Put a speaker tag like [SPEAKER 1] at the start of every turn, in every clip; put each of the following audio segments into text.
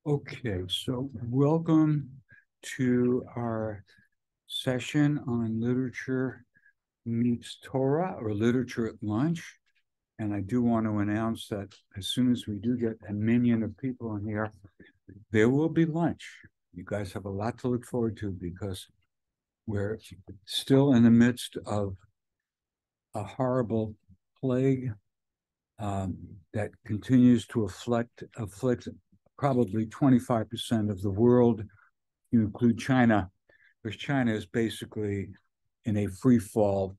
[SPEAKER 1] Okay, so welcome to our session on literature meets Torah, or literature at lunch. And I do want to announce that as soon as we do get a minion of people in here, there will be lunch. You guys have a lot to look forward to because we're still in the midst of a horrible plague that continues to afflict probably 25% of the world. You include China, because China is basically in a free fall.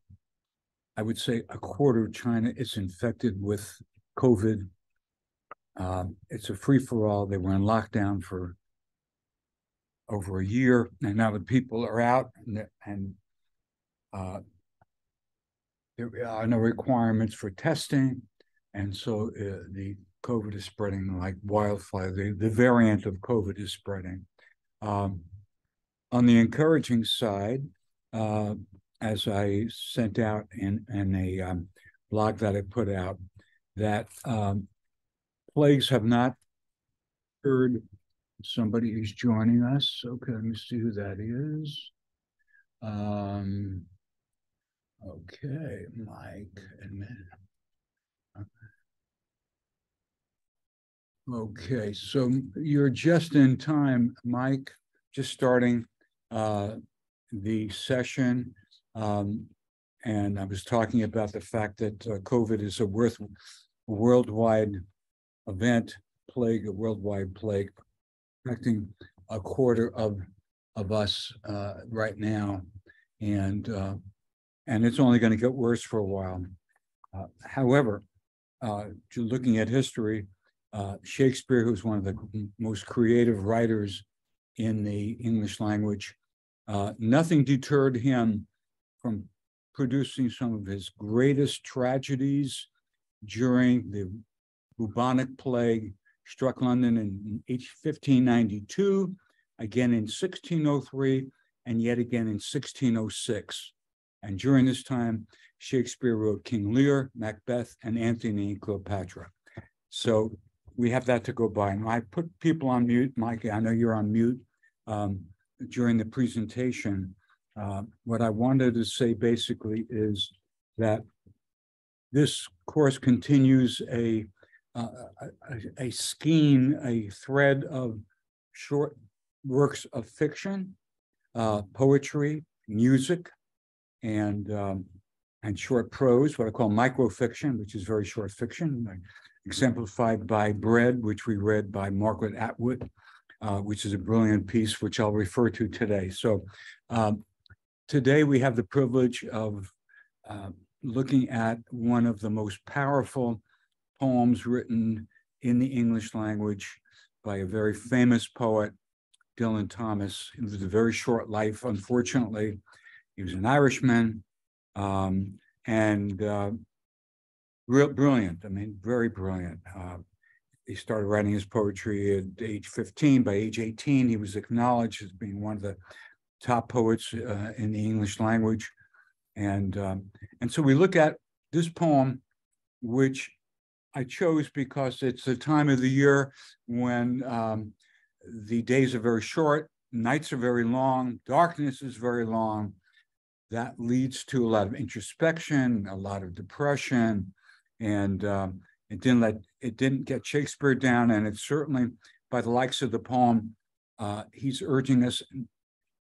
[SPEAKER 1] I would say a quarter of China is infected with COVID. It's a free for all. They were in lockdown for over a year, and now the people are out, and there are no requirements for testing, and so the COVID is spreading like wildfire. The variant of COVID is spreading. On the encouraging side, as I sent out in a blog that I put out, that plagues have not heard. Somebody is joining us. Okay, let me see who that is. Okay, Mike. Okay, so you're just in time, Mike, just starting the session. And I was talking about the fact that COVID is a worldwide event, a worldwide plague, affecting a quarter of us right now. And it's only going to get worse for a while. However, looking at history, Shakespeare, who's one of the most creative writers in the English language, nothing deterred him from producing some of his greatest tragedies during the bubonic plague. Struck London in 1592, again in 1603, and yet again in 1606. And during this time, Shakespeare wrote King Lear, Macbeth, and Antony and Cleopatra. So we have that to go by. And I put people on mute. Mike, I know you're on mute during the presentation. What I wanted to say basically is that this course continues a scheme, a thread of short works of fiction, poetry, music, and short prose, what I call microfiction, which is very short fiction, exemplified by Bread, which we read by Margaret Atwood, which is a brilliant piece, which I'll refer to today. So today we have the privilege of looking at one of the most powerful poems written in the English language by a very famous poet, Dylan Thomas. It was a very short life, unfortunately. He was an Irishman, and brilliant. I mean, very brilliant. He started writing his poetry at age 15. By age 18, he was acknowledged as being one of the top poets in the English language. And so we look at this poem, which I chose because it's the time of the year when the days are very short, nights are very long, darkness is very long. That leads to a lot of introspection, a lot of depression, and it didn't get Shakespeare down. And it's certainly, by the likes of the poem, he's urging us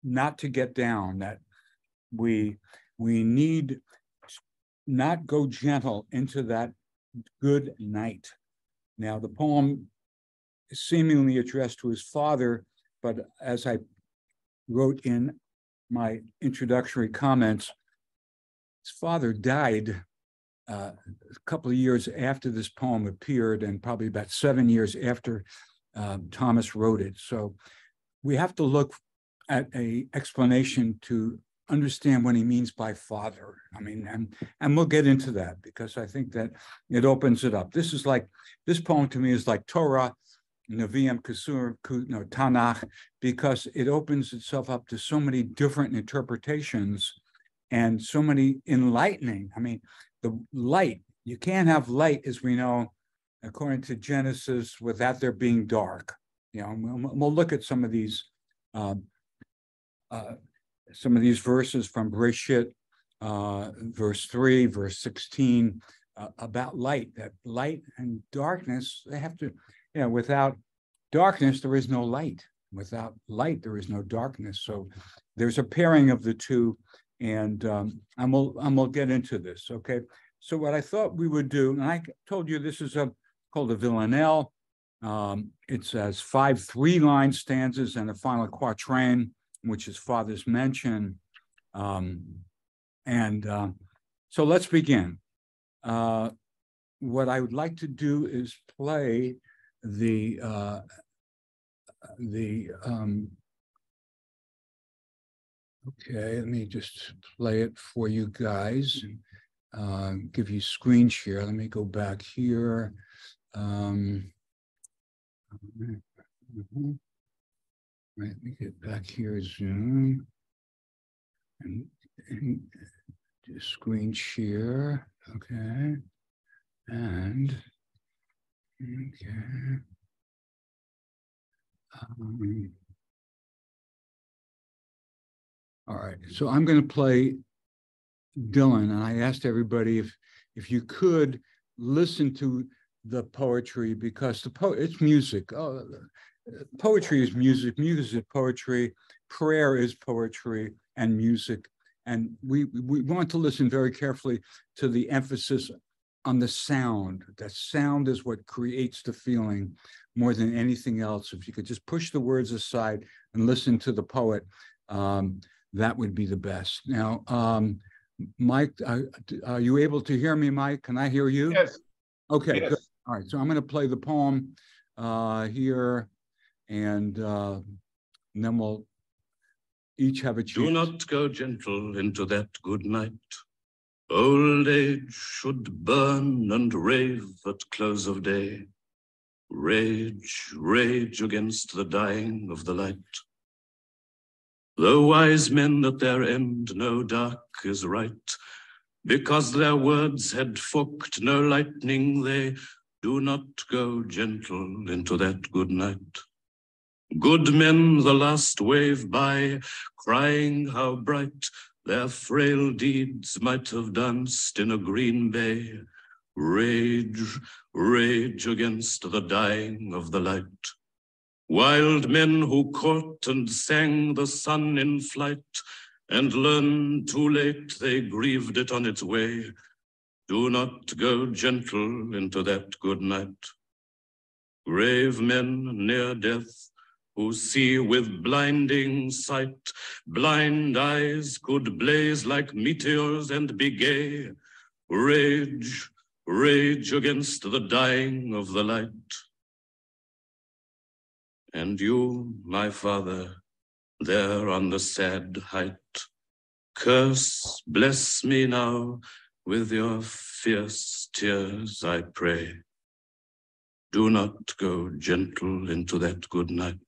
[SPEAKER 1] not to get down, that we need not go gentle into that good night. Now, the poem is seemingly addressed to his father, but as I wrote in my introductory comments, his father died a couple of years after this poem appeared, and probably about 7 years after Thomas wrote it. So we have to look at an explanation to understand what he means by father. I mean, and we'll get into that because I think that it opens it up. This poem to me is like Torah, Nevi'im, Kesur, Tanakh, because it opens itself up to so many different interpretations and so many enlightening. I mean, the light, you can't have light, as we know, according to Genesis, without there being dark. we'll look at some of these verses from Bereshit, verse 3, verse 16, about light, that light and darkness, they have to, without darkness, there is no light. Without light, there is no darkness. So there's a pairing of the two, and we'll get into this, okay? So what I thought we would do, and I told you this is called a villanelle. It says 5 3-line stanzas and a final quatrain, which is Father's mention. So let's begin. What I would like to do is play okay, let me just play it for you guys. Give you screen share. Let me go back here. Let me get back here, Zoom, and do screen share. Okay, and okay. All right, so I'm going to play Dylan, and I asked everybody if you could listen to the poetry, because it's music. Poetry is music, music is poetry, prayer is poetry and music. And we want to listen very carefully to the emphasis on the sound. That sound is what creates the feeling more than anything else. If you could just push the words aside and listen to the poet, that would be the best. Now, Mike, are you able to hear me, Mike? Can I hear you?
[SPEAKER 2] Yes.
[SPEAKER 1] Okay,
[SPEAKER 2] yes.
[SPEAKER 1] Good. All right, so I'm going to play the poem here, and then we'll each have a chance.
[SPEAKER 3] Do not go gentle into that good night. Old age should burn and rave at close of day. Rage, rage against the dying of the light. Though wise men at their end know dark is right, because their words had forked no lightning, they do not go gentle into that good night. Good men the last wave by, crying how bright their frail deeds might have danced in a green bay. Rage, rage against the dying of the light. Wild men who caught and sang the sun in flight, and learned too late they grieved it on its way. Do not go gentle into that good night. Grave men near death, who see with blinding sight, blind eyes could blaze like meteors and be gay. Rage, rage against the dying of the light. And you, my father, there on the sad height, curse, bless me now with your fierce tears, I pray. Do not go gentle into that good night.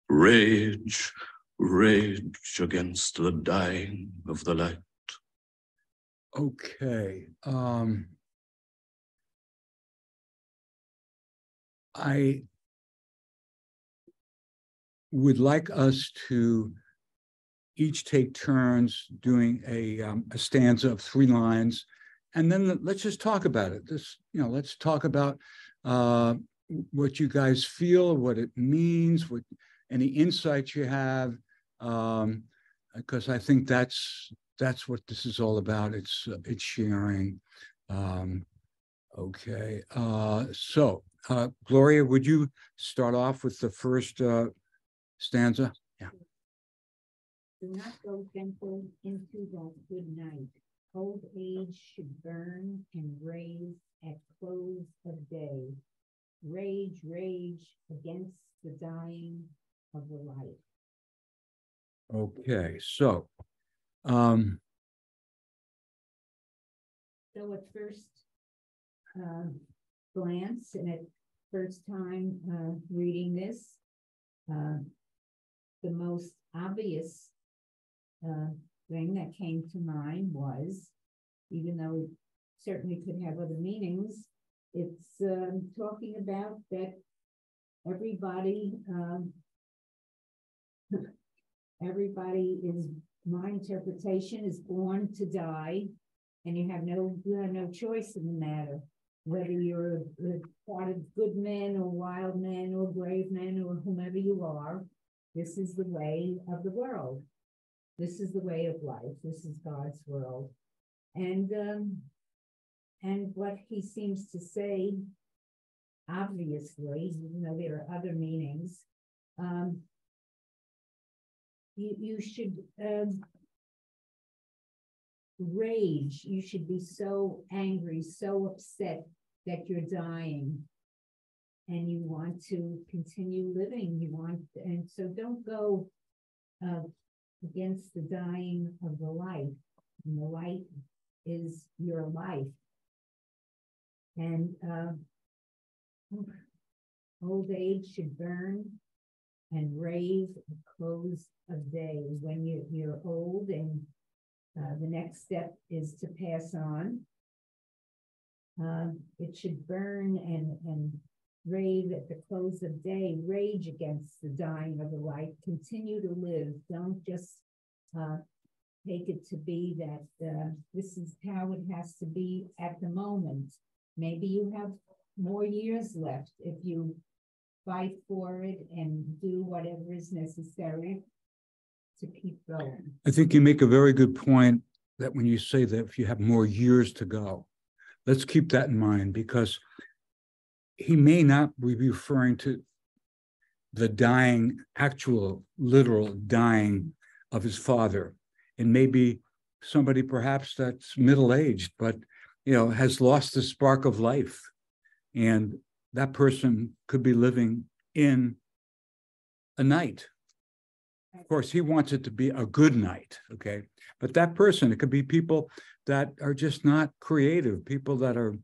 [SPEAKER 3] Rage, rage against the dying of the light.
[SPEAKER 1] Okay. I would like us to each take turns doing a stanza of 3 lines, and then let's just talk about it. Let's talk about what you guys feel, what it means, what any insights you have, because I think that's what this is all about. It's sharing. Okay. So Gloria, would you start off with the first stanza? Yeah.
[SPEAKER 4] Do not go gentle into that good night. Old age should burn and rave at close of day. Rage, rage against the dying of the light.
[SPEAKER 1] Okay, so
[SPEAKER 4] So at first glance and at first time reading this, the most obvious thing that came to mind was, even though it certainly could have other meanings, it's talking about that everybody, everybody is, my interpretation is born to die, and you have no choice in the matter. Whether you're a part of good men or wild men or brave men or whomever you are, this is the way of the world. This is the way of life. This is God's world. And what he seems to say, obviously, even though there are other meanings, you should rage. You should be so angry, so upset that you're dying, and you want to continue living. And so don't go against the dying of the life. And the light is your life. And old age should burn and rave at close of day. When you're old, and the next step is to pass on. It should burn and rave at the close of day. Rage against the dying of the life. Continue to live. Don't just take it to be that this is how it has to be at the moment. Maybe you have more years left if you fight for it and do whatever is necessary to keep going.
[SPEAKER 1] I think you make a very good point that when you say that if you have more years to go, let's keep that in mind, because he may not be referring to the dying, actual, literal dying of his father. It may be somebody perhaps that's middle-aged, but has lost the spark of life. And that person could be living in a night. Of course, he wants it to be a good night, okay? But that person, it could be people that are just not creative, people that have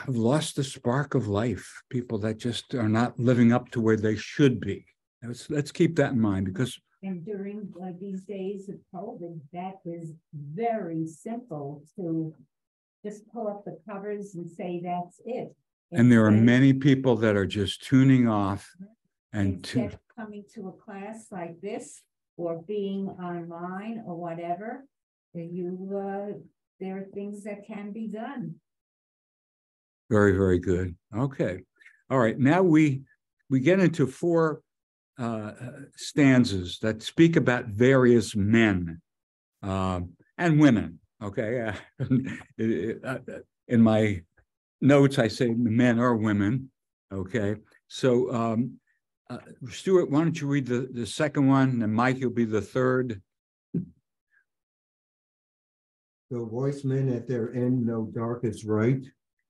[SPEAKER 1] lost the spark of life, people that just are not living up to where they should be. Let's keep that in mind, because
[SPEAKER 4] and during these days of COVID, that is very simple to just pull up the covers and say that's it.
[SPEAKER 1] And there are many people that are just tuning off and
[SPEAKER 4] instead of coming to a class like this or being online or whatever, there are things that can be done.
[SPEAKER 1] Very, very good. Okay. All right. Now we get into 4 stanzas that speak about various men and women. Okay. In my notes, I say men or women. Okay. So, Stuart, why don't you read the second one, and Mike, you'll be the third.
[SPEAKER 2] The wise men at their end know dark is right,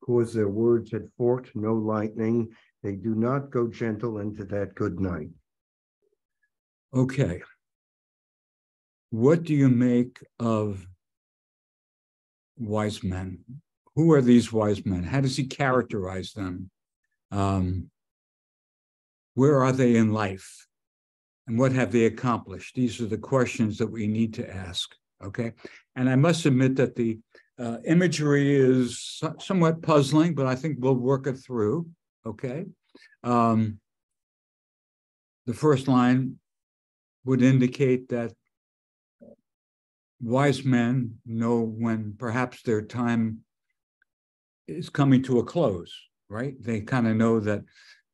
[SPEAKER 2] cause their words had forked no lightning. They do not go gentle into that good night.
[SPEAKER 1] Okay. What do you make of wise men? Who are these wise men? How does he characterize them? Where are they in life? And what have they accomplished? These are the questions that we need to ask, okay? And I must admit that the imagery is somewhat puzzling, but I think we'll work it through, okay? The first line would indicate that wise men know when perhaps their time is coming to a close, right? They kind of know that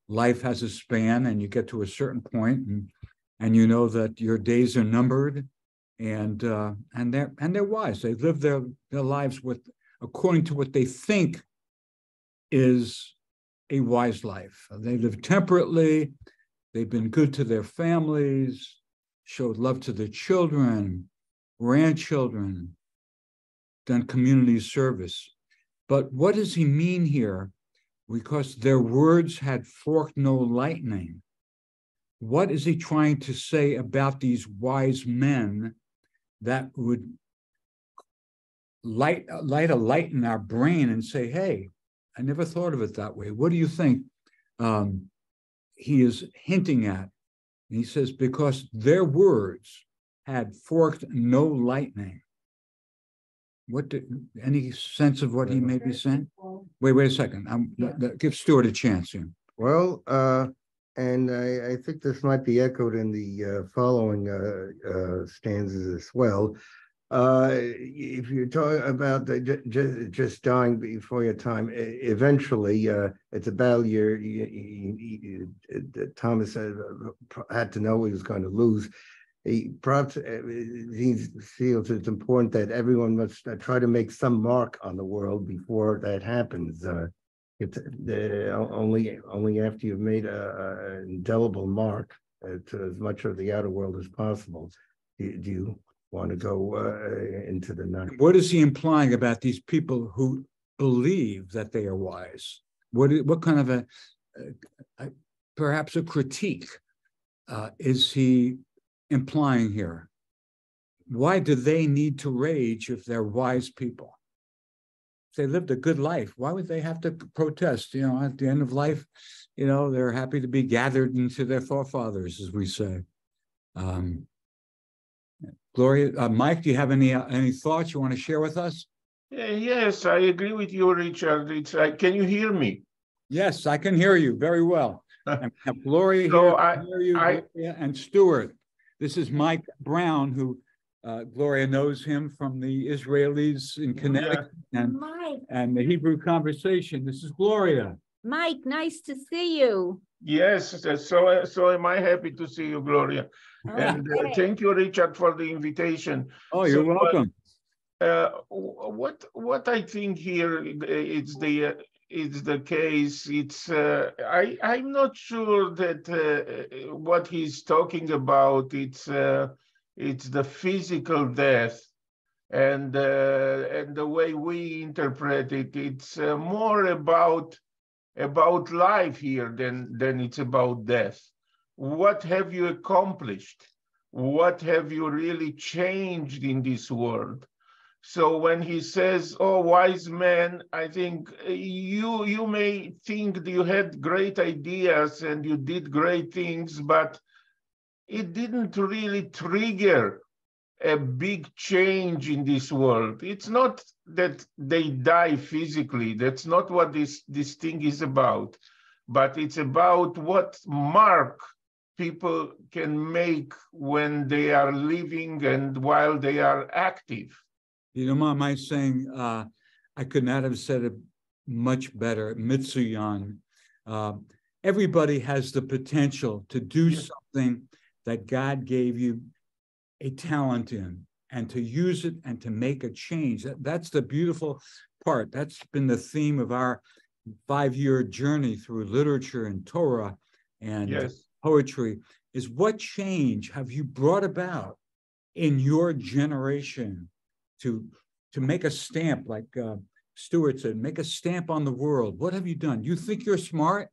[SPEAKER 1] life has a span, and you get to a certain point, and you know that your days are numbered, and they're wise. They live their lives according to what they think is a wise life. They live temperately. They've been good to their families, showed love to their children, grandchildren, done community service. But what does he mean here? Because their words had forked no lightning. What is he trying to say about these wise men that would light a light in our brain and say, hey, I never thought of it that way. What do you think he is hinting at? And he says, because their words had forked no lightning. Any sense of what he may be saying? Wait a second. Give Stuart a chance here.
[SPEAKER 2] Well, and I think this might be echoed in the following stanzas as well. If you're talking about just dying before your time, eventually it's about Thomas had to know he was going to lose. He perhaps he feels it's important that everyone must try to make some mark on the world before that happens. Only after you've made an indelible mark to as much of the outer world as possible, do you want to go into the night.
[SPEAKER 1] What is he implying about these people who believe that they are wise? What kind of a perhaps a critique is he implying here? Why do they need to rage if they're wise people? If they lived a good life, why would they have to protest? You know, at the end of life, you know, they're happy to be gathered into their forefathers, as we say. Gloria, Mike, do you have any thoughts you want to share with us?
[SPEAKER 5] Yes, I agree with you, Richard. Can you hear me?
[SPEAKER 1] Yes, I can hear you very well. And we have Gloria
[SPEAKER 5] So
[SPEAKER 1] here, Gloria and Stuart. This is Mike Brown, who Gloria knows him from the Israelis in Connecticut and the Hebrew Conversation. This is Gloria.
[SPEAKER 4] Mike, nice to see you.
[SPEAKER 5] Yes, so am I happy to see you, Gloria. And thank you, Richard, for the invitation.
[SPEAKER 1] Oh, you're welcome.
[SPEAKER 5] What I think here it's the case. I'm not sure that what he's talking about. It's the physical death, and the way we interpret it. It's more about life here than it's about death. What have you accomplished? What have you really changed in this world? So when he says, "Oh, wise man," I think you may think you had great ideas and you did great things, but it didn't really trigger a big change in this world. It's not that they die physically. That's not what this thing is about. But it's about what mark people can make when they are living and while they are active.
[SPEAKER 1] You know, Mom, I'm saying I could not have said it much better. Mitsuyan. Everybody has the potential to do something that God gave you a talent in, and to use it and to make a change. That's the beautiful part. That's been the theme of our 5-year journey through literature and Torah and poetry, is what change have you brought about in your generation to make a stamp, like Stuart said, make a stamp on the world. What have you done? You think you're smart?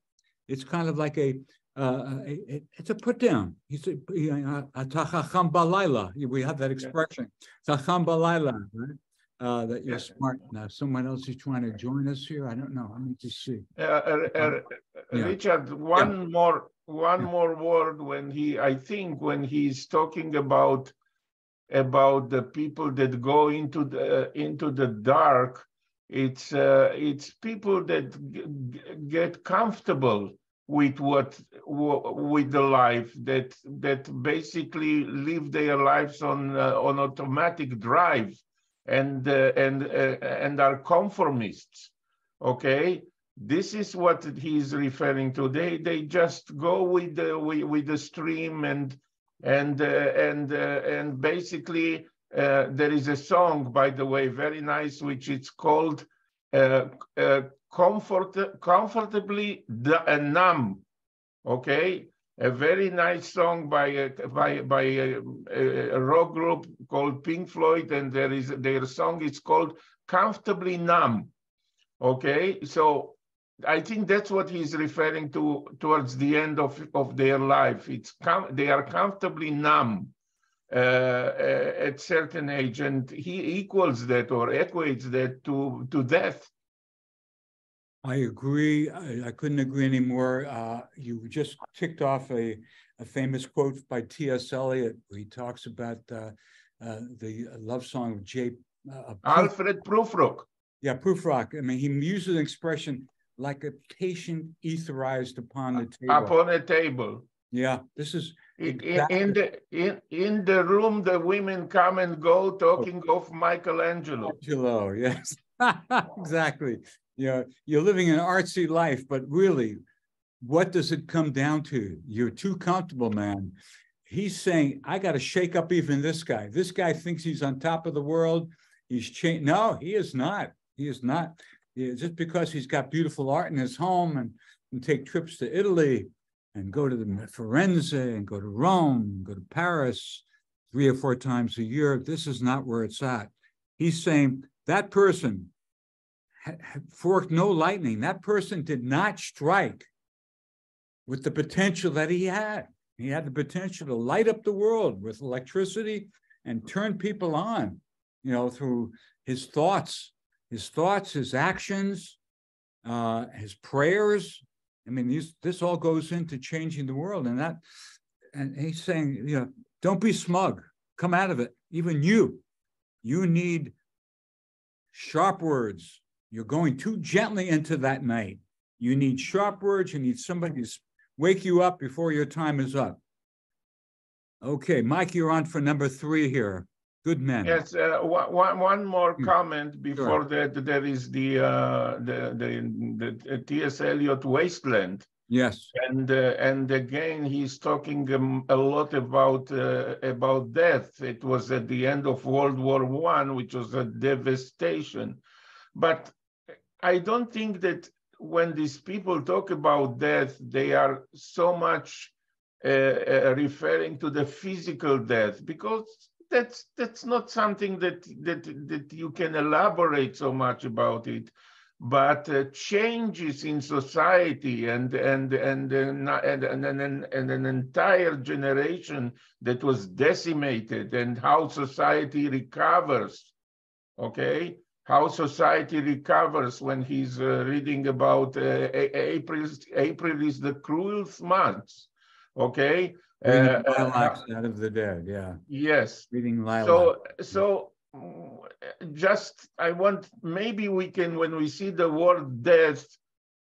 [SPEAKER 1] It's kind of like it's a put down. He said, "Tachacham balayla." We have that expression, "Tachacham balayla," right? That you're smart. Now, someone else is trying to join us here. I don't know. I need to see.
[SPEAKER 5] Richard, one more word when he's talking about the people that go into the dark. It's people that get comfortable with the life, that basically live their lives on automatic drive and are conformists. Okay, this is what he's referring to. They just go with the stream and basically there is a song, by the way, very nice, which it's called Comfortably Numb. Okay, a very nice song by a rock group called Pink Floyd, and their song is called Comfortably Numb. Okay, so I think that's what he's referring to towards the end of their life. They are comfortably numb at certain age, and he equals that or equates that to death.
[SPEAKER 1] I agree. I couldn't agree anymore. You just ticked off a famous quote by T.S. Eliot, where he talks about the love song of
[SPEAKER 5] Alfred Prufrock.
[SPEAKER 1] Yeah, Prufrock. I mean, he uses an expression like a patient etherized upon the table.
[SPEAKER 5] Upon a table.
[SPEAKER 1] Yeah, this is
[SPEAKER 5] In the room, the women come and go talking of Michelangelo.
[SPEAKER 1] Michelangelo, yes, exactly. You're living an artsy life, but really, what does it come down to? You're too comfortable, man. He's saying, I got to shake up even this guy. This guy thinks he's on top of the world. He's changed. No, he is not. He is not. Just because he's got beautiful art in his home and take trips to Italy and go to the Firenze and go to Rome, go to Paris 3 or 4 times a year. This is not where it's at. He's saying that person had forked no lightning. That person did not strike with the potential that he had. He had the potential to light up the world with electricity and turn people on, through his thoughts, his actions, his prayers. I mean, this all goes into changing the world, and he's saying, don't be smug. Come out of it. Even you need sharp words. You're going too gently into that night. You need sharp words. You need somebody to wake you up before your time is up. Okay, Mike, you're on for number 3 here. Good men.
[SPEAKER 5] Yes, one more comment before that. There is the T.S. Eliot Wasteland.
[SPEAKER 1] Yes.
[SPEAKER 5] And again, he's talking a lot about death. It was at the end of World War I, which was a devastation. But I don't think that when these people talk about death, they are so much referring to the physical death, because that's not something that you can elaborate so much about it. But changes in society and an entire generation that was decimated, and how society recovers. Okay, how society recovers when he's reading about April is the cruelest month. Okay.
[SPEAKER 1] Reading lilacs out of the dead, yeah.
[SPEAKER 5] Yes.
[SPEAKER 1] Reading lilacs.
[SPEAKER 5] So just, I want, maybe we can, when we see the word death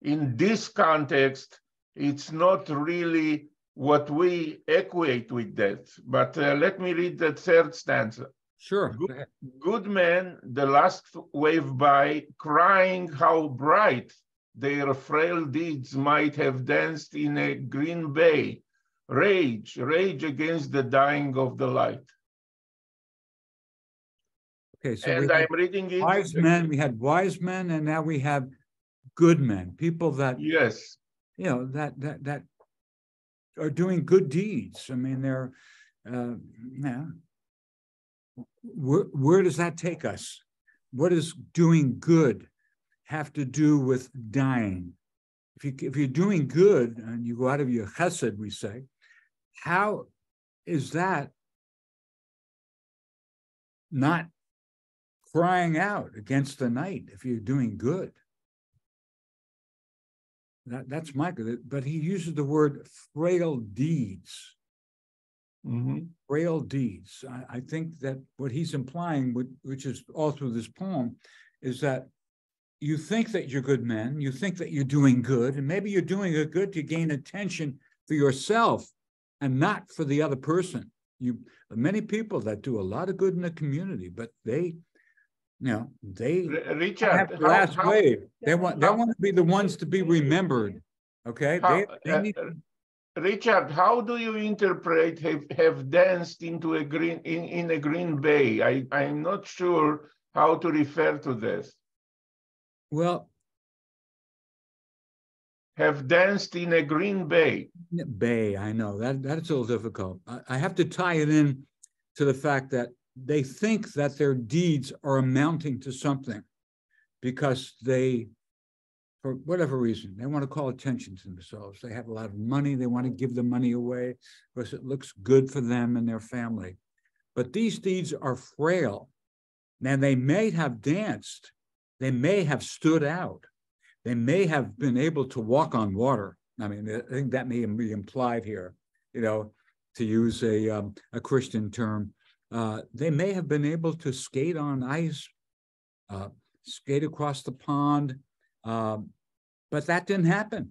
[SPEAKER 5] in this context, it's not really what we equate with death. But let me read the 3rd stanza.
[SPEAKER 1] Sure.
[SPEAKER 5] Good men, the last wave by, crying how bright their frail deeds might have danced in a green bay. Rage against the dying of the light.
[SPEAKER 1] Okay, so
[SPEAKER 5] and I'm reading it.
[SPEAKER 1] Wise men, we had wise men, and now we have good men, people that,
[SPEAKER 5] yes,
[SPEAKER 1] that are doing good deeds. I mean, they're, where does that take us? What does doing good have to do with dying? If you're doing good and you go out of your chesed, we say, how is that not crying out against the night if you're doing good? That's Michael, but he uses the word frail deeds.
[SPEAKER 5] Mm-hmm.
[SPEAKER 1] Frail deeds. I think that what he's implying, which is all through this poem, is that you think that you're good men, you think that you're doing good, and maybe you're doing a good to gain attention for yourself and not for the other person. Many people that do a lot of good in the community, but they
[SPEAKER 5] Richard,
[SPEAKER 1] have the last wave. They want to be the ones to be remembered. Okay. They need.
[SPEAKER 5] Richard, how do you interpret have danced into a green in a green bay? I'm not sure how to refer to this.
[SPEAKER 1] Well,
[SPEAKER 5] have danced in a green bay.
[SPEAKER 1] Bay, I know that's a little difficult. I have to tie it in to the fact that they think that their deeds are amounting to something because they, for whatever reason, they want to call attention to themselves. They have a lot of money. They want to give the money away because it looks good for them and their family. But these deeds are frail. Now, they may have danced. They may have stood out. They may have been able to walk on water. I mean, I think that may be implied here, to use a Christian term. They may have been able to skate on ice, skate across the pond. But that didn't happen.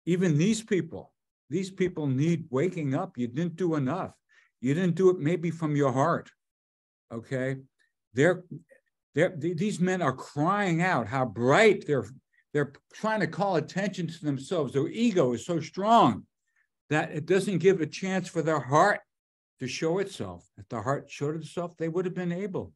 [SPEAKER 1] Even these people need waking up. You didn't do enough. You didn't do it maybe from your heart. Okay. These men are crying out how bright they're trying to call attention to themselves. Their ego is so strong that it doesn't give a chance for their heart to show itself. If the heart showed itself, they would have been able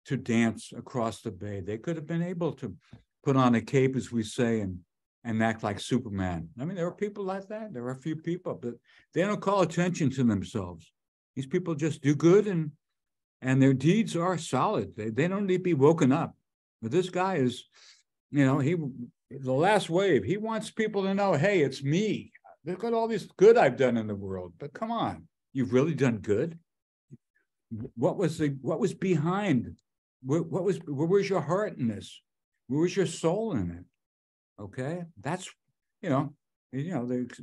[SPEAKER 1] to dance across the bay. They could have been able to put on a cape, as we say, and act like Superman. I mean, there are people like that. There are a few people, but they don't call attention to themselves. These people just do good, and their deeds are solid. They don't need to be woken up. But this guy is, the last wave. He wants people to know, hey, it's me. Look at all this good I've done in the world. But come on, you've really done good. What was behind? Where was your heart in this? Where was your soul in it? Okay, that's the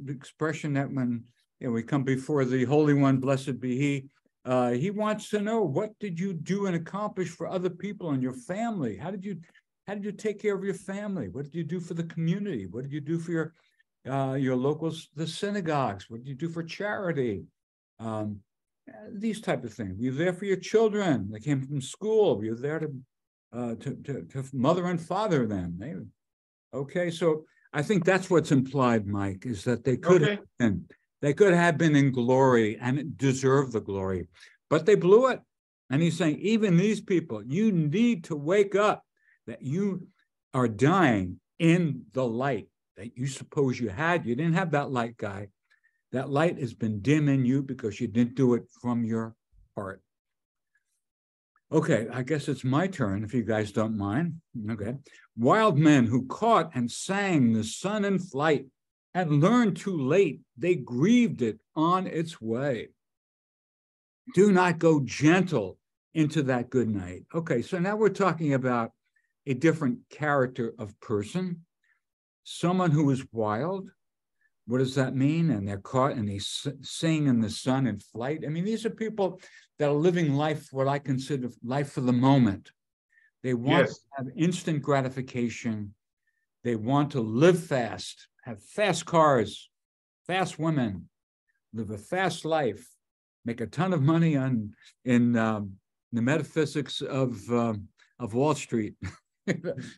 [SPEAKER 1] expression that when we come before the Holy One, blessed be He wants to know, what did you do and accomplish for other people and your family? How did you take care of your family? What did you do for the community? What did you do for your locals, the synagogues? What did you do for charity? These type of things. Were you there for your children? They came from school. Were you there to mother and father them? Okay, so I think that's what's implied, Mike, is that they could have been in glory and deserve the glory, but they blew it. And he's saying, even these people, you need to wake up, that you are dying in the light that you suppose you had. You didn't have that light, guy. That light has been dim in you because you didn't do it from your heart. Okay, I guess it's my turn, if you guys don't mind. Okay. Wild men who caught and sang the sun in flight and learned too late, they grieved it on its way. Do not go gentle into that good night. Okay, so now we're talking about a different character of person, someone who is wild. What does that mean? And they're caught and they sing in the sun in flight. I mean, these are people that are living life, what I consider life for the moment. They want to have instant gratification. They want to live fast, have fast cars, fast women, live a fast life, make a ton of money in the metaphysics of Wall Street.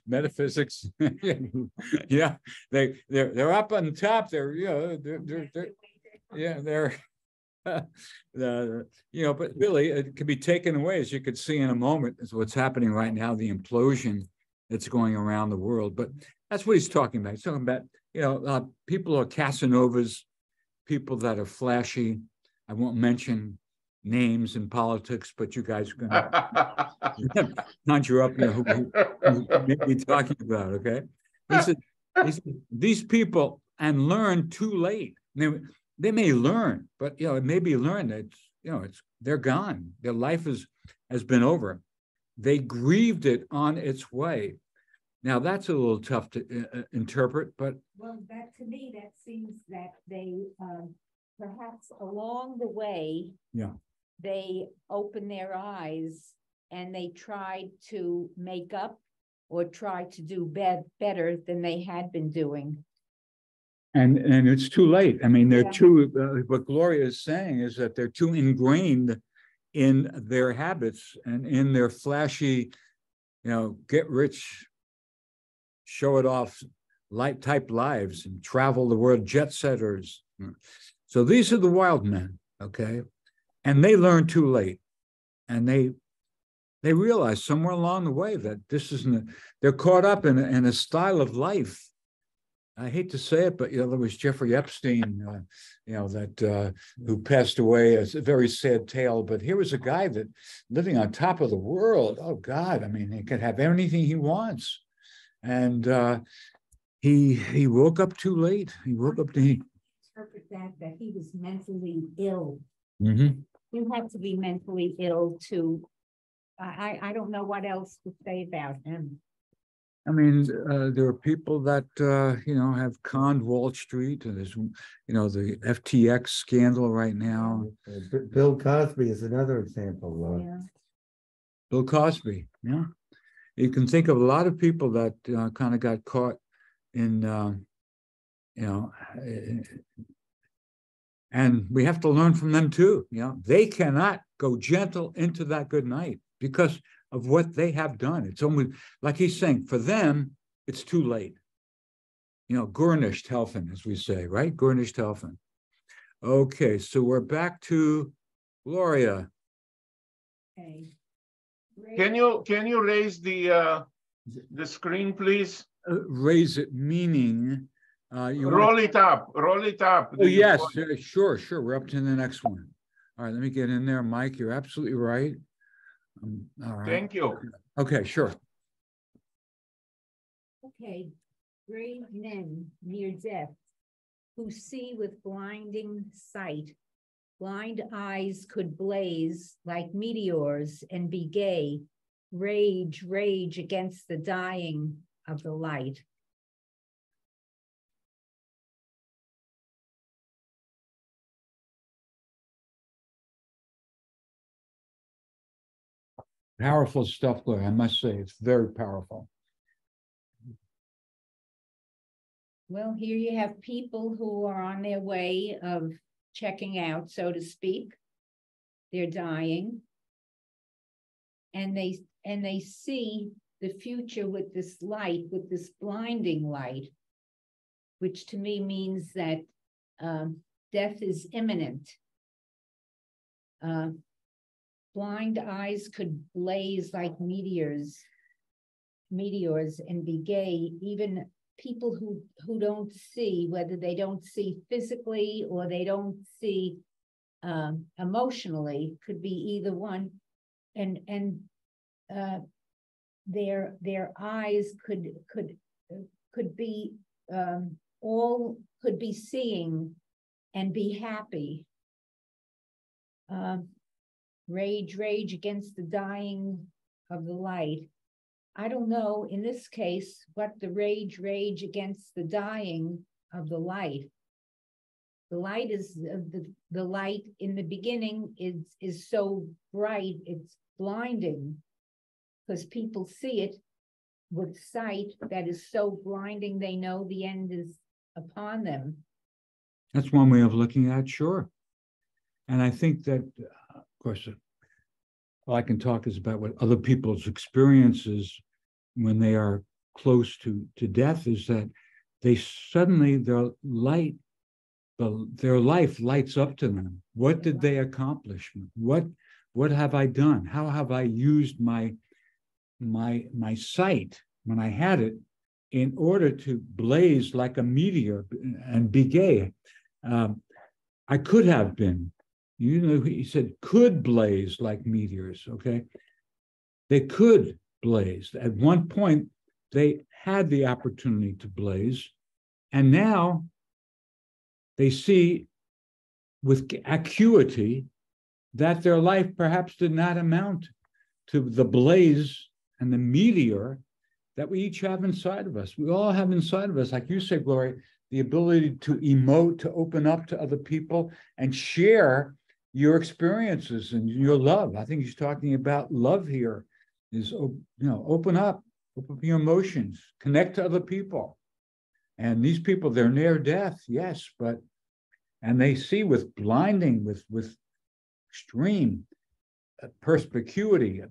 [SPEAKER 1] Metaphysics. Yeah, they're up on top. But really it can be taken away, as you could see in a moment, is what's happening right now, the implosion that's going around the world. But that's what he's talking about. He's talking about, people are Casanovas, people that are flashy. I won't mention names in politics, but you guys are going to conjure up who may be talking about, okay? He said, these people, and learn too late. They may learn, but it may be learned that they're gone. Their life has been over. They grieved it on its way. Now that's a little tough to interpret, but
[SPEAKER 4] that to me, that seems that they perhaps along the way, they opened their eyes and they tried to make up or try to do better than they had been doing.
[SPEAKER 1] And it's too late. I mean, they're too, what Gloria is saying is that they're too ingrained in their habits and in their flashy, get rich, show it off, type lives, and travel the world, jet setters. So these are the wild men, okay? And they learn too late. And they realize somewhere along the way that this isn't, they're caught up in a style of life. I hate to say it, but there was Jeffrey Epstein, who passed away. It's a very sad tale. But here was a guy that living on top of the world. Oh God! I mean, he could have anything he wants, and he woke up too late. He woke up to
[SPEAKER 4] interpret that he was mentally ill.
[SPEAKER 1] Mm-hmm.
[SPEAKER 4] You have to be mentally ill to. I don't know what else to say about him.
[SPEAKER 1] I mean, there are people that, have conned Wall Street. And there's, the FTX scandal right now.
[SPEAKER 2] Bill Cosby is another example.
[SPEAKER 1] Bill Cosby, yeah. You can think of a lot of people that kind of got caught in, and we have to learn from them too. They cannot go gentle into that good night because of what they have done. It's only like he's saying, for them, it's too late. Gurnished helfen, as we say, right? Gurnished helfen. Okay, so we're back to Gloria.
[SPEAKER 4] Okay.
[SPEAKER 5] Can you raise the screen, please?
[SPEAKER 1] Raise it, meaning
[SPEAKER 5] Roll it up.
[SPEAKER 1] Oh, yes, sure. We're up to the next one. All right, let me get in there. Mike, you're absolutely right. All right.
[SPEAKER 5] Thank you.
[SPEAKER 1] Okay, sure.
[SPEAKER 4] Okay, brave men near death who see with blinding sight. Blind eyes could blaze like meteors and be gay. Rage, rage against the dying of the light.
[SPEAKER 1] Powerful stuff, Gloria. I must say, it's very powerful.
[SPEAKER 4] Well, here you have people who are on their way of checking out, so to speak. They're dying. And they see the future with this light, with this blinding light, which to me means that death is imminent. Blind eyes could blaze like meteors and be gay. Even people who don't see, whether they don't see physically or they don't see emotionally, could be either one, and their eyes could be all could be seeing and be happy. Rage against the dying of the light. I don't know in this case what the rage against the dying of the light. The light is the light in the beginning is so bright, it's blinding, because people see it with sight that is so blinding they know the end is upon them.
[SPEAKER 1] That's one way of looking at it, sure. And I think that, of course, all I can talk is about what other people's experiences when they are close to death is that they suddenly, their life lights up to them. What did they accomplish? What have I done? How have I used my sight when I had it in order to blaze like a meteor and be gay? I could have been. He said, could blaze like meteors, okay? They could blaze. At one point, they had the opportunity to blaze, and now they see with acuity that their life perhaps did not amount to the blaze and the meteor that we each have inside of us. We all have inside of us, like you say, Gloria, the ability to emote, to open up to other people and share your experiences and your love. I think he's talking about love here is, open up your emotions, connect to other people. And these people, they're near death, yes, and they see with blinding, with extreme perspicuity,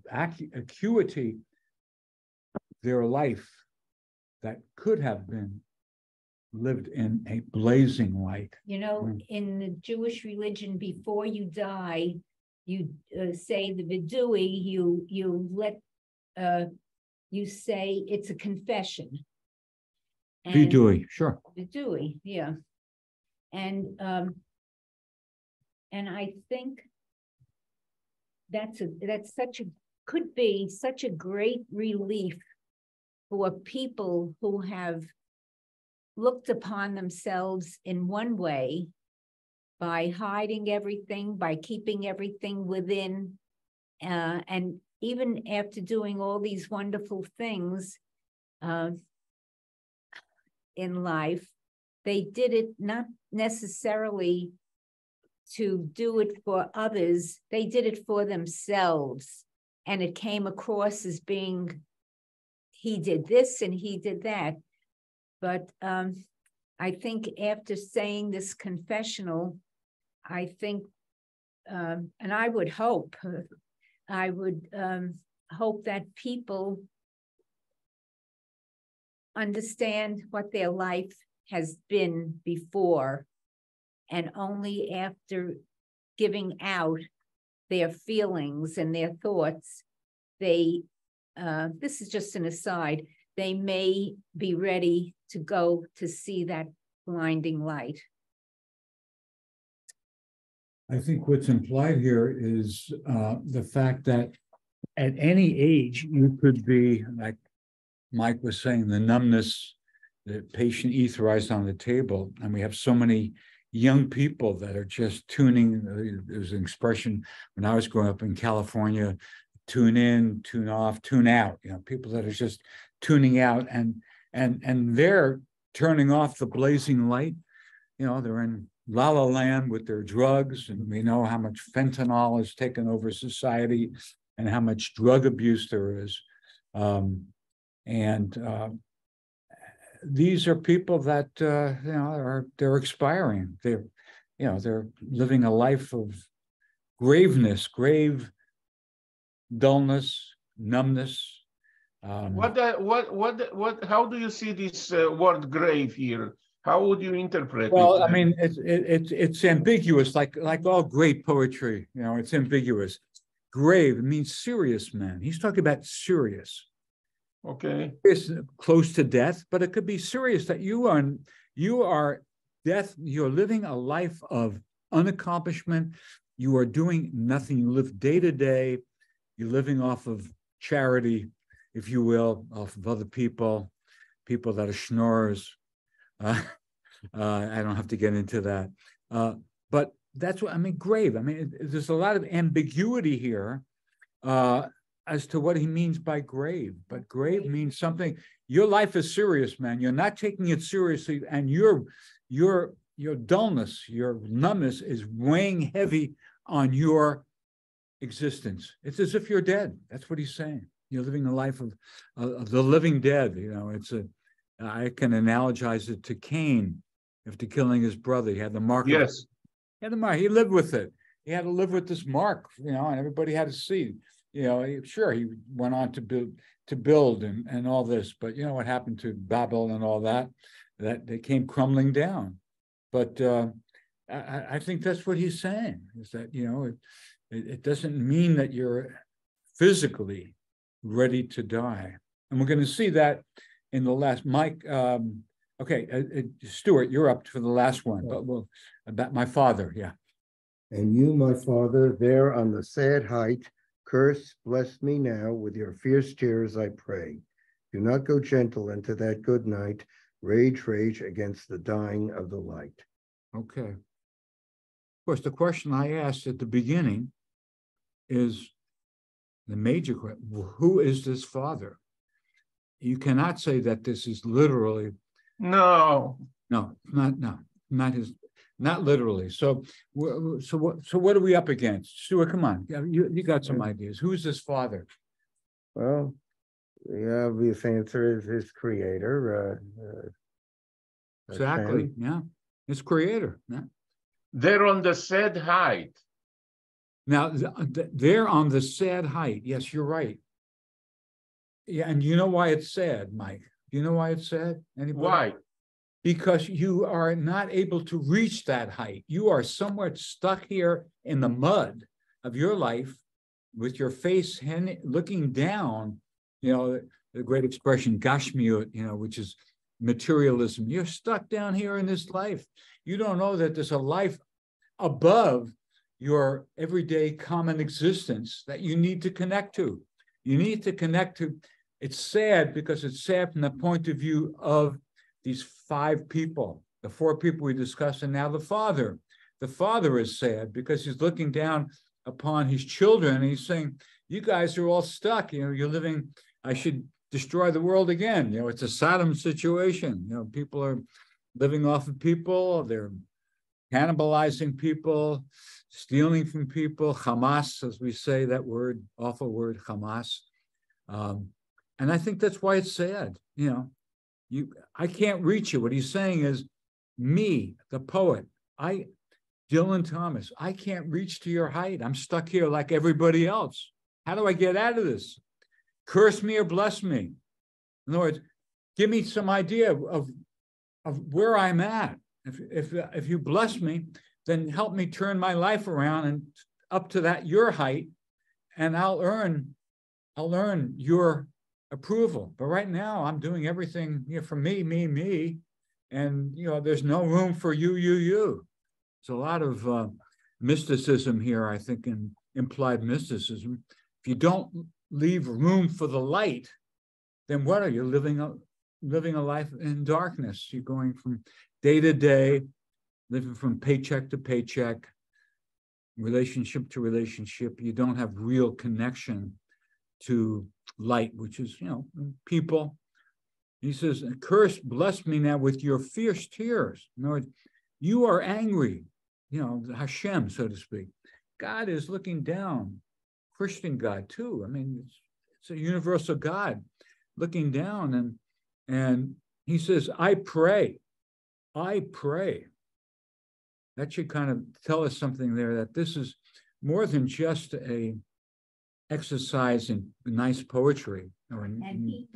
[SPEAKER 1] acuity, their life that could have been lived in a blazing light.
[SPEAKER 4] In the Jewish religion, before you die, you say the vidui, you say it's a confession.
[SPEAKER 1] Vidui, sure.
[SPEAKER 4] Vidui, yeah. And I think could be such a great relief for people who have looked upon themselves in one way by hiding everything, by keeping everything within, and even after doing all these wonderful things in life, they did it not necessarily to do it for others, they did it for themselves. And it came across as being he did this and he did that. But I think after saying this confessional, I think, and I would hope, hope that people understand what their life has been before, and only after giving out their feelings and their thoughts, they, this is just an aside, they may be ready to go to see that blinding light.
[SPEAKER 1] I think what's implied here is the fact that at any age, you could be, like Mike was saying, the numbness, the patient etherized on the table. And we have so many young people that are just tuning. There's an expression when I was growing up in California, tune in, tune off, tune out. You know, people that are just tuning out, and they're turning off the blazing light. You know, they're in La La Land with their drugs, and we know how much fentanyl has taken over society and how much drug abuse there is. These are people that you know, they're expiring. They're living a life of graveness, grave dullness, numbness.
[SPEAKER 5] How do you see this word grave here? How would you interpret it?
[SPEAKER 1] Well, I mean, it's ambiguous, like all great poetry. You know, it's ambiguous. Grave means serious, man. He's talking about serious.
[SPEAKER 5] Okay.
[SPEAKER 1] It's close to death, but it could be serious that you are death. You're living a life of unaccomplishment. You are doing nothing. You live day to day. You're living off of charity, if you will, off of other people that are schnorrers. I don't have to get into that. But that's what I mean, grave. I mean, there's a lot of ambiguity here as to what he means by grave. But grave means something. Your life is serious, man. You're not taking it seriously, and your dullness, your numbness is weighing heavy on your existence. It's as if you're dead. That's what he's saying. You're living a life of the living dead. You know, I can analogize it to Cain after killing his brother. He had the mark.
[SPEAKER 5] Yes.
[SPEAKER 1] He had the mark. He lived with it. He had to live with this mark, you know, and everybody had to see. You know, sure, he went on to build and all this, but you know what happened to Babel and all that they came crumbling down. But I think that's what he's saying, is that, you know, it doesn't mean that you're physically ready to die. And we're going to see that in the last, Mike, okay, Stuart, you're up for the last one, but about my father, yeah.
[SPEAKER 2] And you, my father, there on the sad height, curse, bless me now with your fierce tears, I pray. Do not go gentle into that good night, rage against the dying of the light.
[SPEAKER 1] Okay. Of course, the question I asked at the beginning is the major question: who is this father? You cannot say that this is literally.
[SPEAKER 5] No,
[SPEAKER 1] not literally. So what are we up against? Stuart, come on, you got some ideas. Who's this father?
[SPEAKER 2] Well, the obvious answer is his creator.
[SPEAKER 1] Exactly. Yeah, his creator. Yeah.
[SPEAKER 5] they're on the sad height.
[SPEAKER 1] Now they're on the sad height. Yes, you're right. Yeah, and you know why it's sad, Mike? Do you know why it's sad? Anybody?
[SPEAKER 5] Why?
[SPEAKER 1] Because you are not able to reach that height. You are somewhat stuck here in the mud of your life with your face looking down, you know, the great expression, gashmiut, you know, which is materialism. You're stuck down here in this life. You don't know that there's a life above your everyday common existence that you need to connect to. You need to connect to. It's sad because it's sad from the point of view of these 5 people, the 4 people we discussed, and now the father. The father is sad because he's looking down upon his children and he's saying, you guys are all stuck. You know, you're living, I should destroy the world again. You know, it's a Sodom situation. You know, people are living off of people. They're cannibalizing people, stealing from people. Hamas, as we say that word, awful word, Hamas. And I think that's why it's sad. I can't reach you. What he's saying is, me, the poet, Dylan Thomas, I can't reach to your height. I'm stuck here like everybody else. How do I get out of this? Curse me or bless me. In other words, give me some idea of where I'm at. If you bless me, then help me turn my life around and up to your height, and I'll earn your approval. But right now, I'm doing everything for me, and there's no room for you. It's a lot of mysticism here, I think, in implied mysticism. If you don't leave room for the light, then what are you living a life in darkness? You're going from day to day, living from paycheck to paycheck, relationship to relationship. You don't have real connection to light, which is, people. He says, curse, bless me now with your fierce tears. In other words, you are angry, Hashem, so to speak. God is looking down, Christian God too. I mean, it's a universal God looking down, and he says, I pray. That should kind of tell us something there, that this is more than just a exercise in nice poetry.
[SPEAKER 4] And he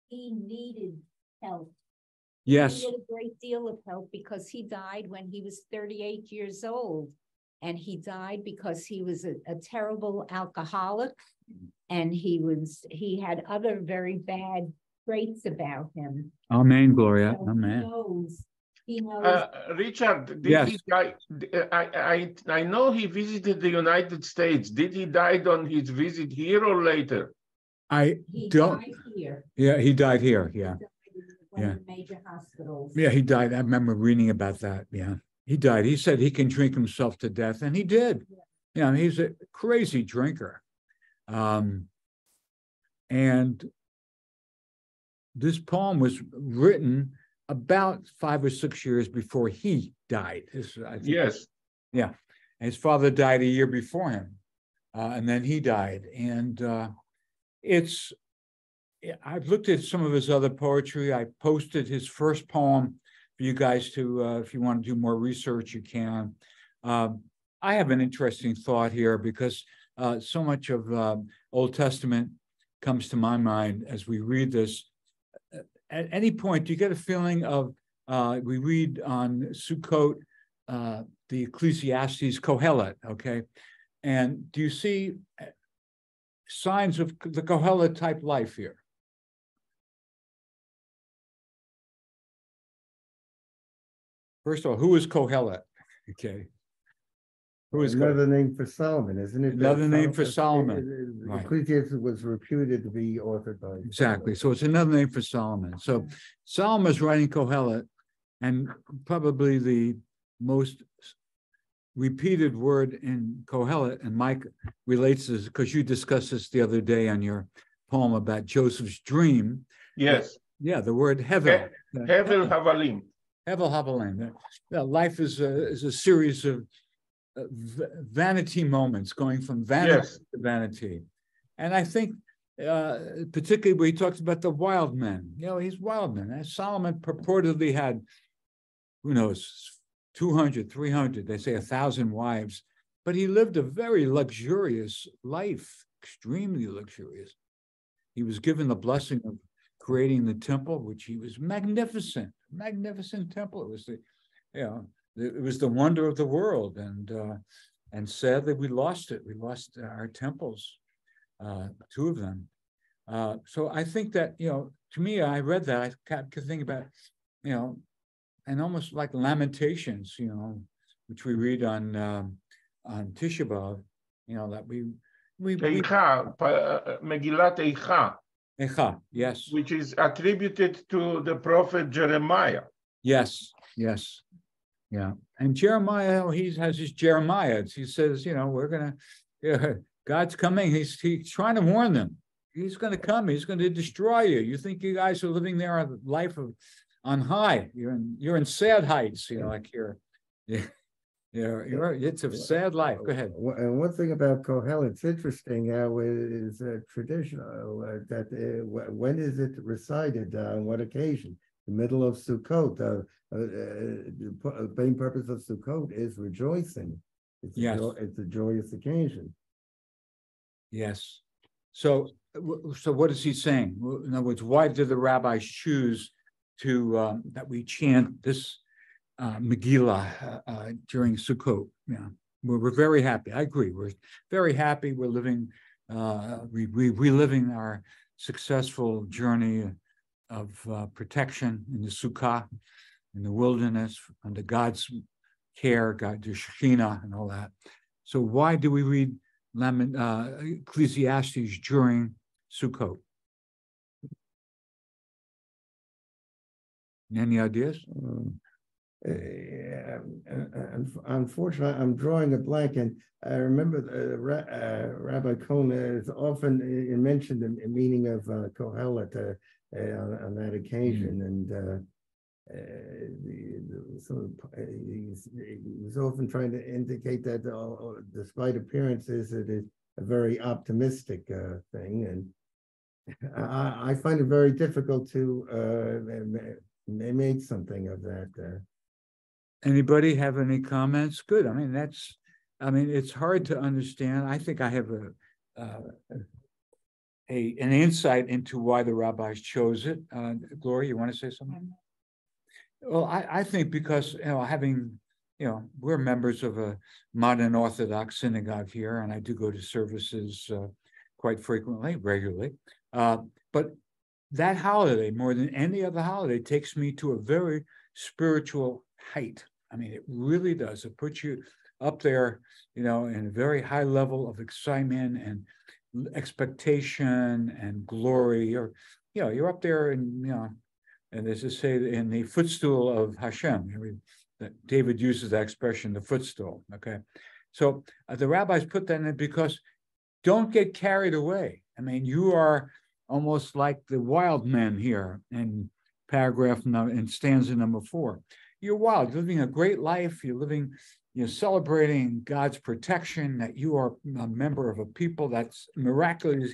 [SPEAKER 4] needed help.
[SPEAKER 1] Yes.
[SPEAKER 4] He needed a great deal of help because he died when he was 38 years old. And he died because he was a terrible alcoholic, and he had other very bad traits about him.
[SPEAKER 1] Amen, Gloria.
[SPEAKER 4] So
[SPEAKER 1] Amen.
[SPEAKER 4] He knows.
[SPEAKER 5] Richard, did
[SPEAKER 1] Yes.
[SPEAKER 5] he die? I know he visited the United States. Did he die on his visit here or later?
[SPEAKER 4] He
[SPEAKER 1] don't.
[SPEAKER 4] died here.
[SPEAKER 1] Yeah, he died here. Yeah.
[SPEAKER 4] He died in one of the major hospitals.
[SPEAKER 1] Yeah, he died. I remember reading about that. Yeah. He died. He said he can drink himself to death, and he did. Yeah, he's a crazy drinker. And this poem was written about 5 or 6 years before he died.
[SPEAKER 5] Yes.
[SPEAKER 1] Yeah. And his father died a year before him. And then he died. And I've looked at some of his other poetry. I posted his first poem for you guys to, if you want to do more research, you can. I have an interesting thought here because so much of Old Testament comes to my mind as we read this. At any point, do you get a feeling of, we read on Sukkot, the Ecclesiastes Kohelet, okay? And do you see signs of the Kohelet type life here? First of all, who is Kohelet? Okay. Who is
[SPEAKER 2] another name for Solomon, isn't it?
[SPEAKER 1] Another name for Solomon. Right.
[SPEAKER 2] Ecclesiastes was reputed to be authored by.
[SPEAKER 1] Exactly. So it's another name for Solomon. So Solomon is writing Kohelet, and probably the most repeated word in Kohelet, and Mike relates this because you discussed this the other day on your poem about Joseph's dream.
[SPEAKER 5] Yes.
[SPEAKER 1] Yeah, the word Hevel.
[SPEAKER 5] Hevel Havalim.
[SPEAKER 1] Hevel Havalim. Life is a series of vanity moments, going from vanity to vanity. And I think particularly where he talks about the wild men, he's wild men. As Solomon purportedly had, who knows, 200, 300, they say 1,000 wives, but he lived a very luxurious life, extremely luxurious. He was given the blessing of creating the temple, which he was magnificent temple. It was it was the wonder of the world, and sadly we lost it. We lost our temples, 2 of them. So I think that, to me, I read that, I could think about, and almost like Lamentations, which we read on Tisha B'Av, that we
[SPEAKER 5] Eicha, Megillat Eicha.
[SPEAKER 1] Eicha, yes.
[SPEAKER 5] Which is attributed to the prophet Jeremiah.
[SPEAKER 1] Yes. Yeah. And Jeremiah, he has his Jeremiads. He says, God's coming. He's trying to warn them. He's going to come. He's going to destroy you. You think you guys are living there a life on high. You're in sad heights, like here. Yeah, you're right. It's a sad life. Go ahead.
[SPEAKER 2] And one thing about Kohelet, it's interesting how it is traditional that when is it recited, on what occasion? The middle of Sukkot. The main purpose of Sukkot is rejoicing.
[SPEAKER 1] Yes.
[SPEAKER 2] It's a joyous occasion.
[SPEAKER 1] Yes. So, so what is he saying? In other words, why did the rabbis choose to that we chant this Megillah during Sukkot? Yeah, we're very happy. I agree. We're very happy. We're living, reliving our successful journey of protection in the Sukkah, in the wilderness, under God's care, God, the Shekhinah, and all that. So why do we read Ecclesiastes during Sukkot? Any ideas?
[SPEAKER 2] Unfortunately, I'm drawing a blank, and I remember Rabbi Cohn is often mentioned the meaning of Kohelet on that occasion, and he was often trying to indicate that despite appearances, it is a very optimistic thing, and I find it very difficult to make something of that.
[SPEAKER 1] Anybody have any comments? Good. I mean, it's hard to understand. I think I have an insight into why the rabbis chose it. Gloria, you want to say something? Well, I think because, we're members of a modern Orthodox synagogue here, and I do go to services quite frequently, regularly. But that holiday, more than any other holiday, takes me to a very spiritual height. I mean, it really does. It puts you up there, in a very high level of excitement and expectation and glory. Or, you're up there and, and as I say, in the footstool of Hashem. That David uses that expression, the footstool. Okay. So the rabbis put that in because don't get carried away. I mean, you are almost like the wild men here in stanza number 4. You're wild. You're living a great life. You're celebrating God's protection, that you are a member of a people that's miraculous,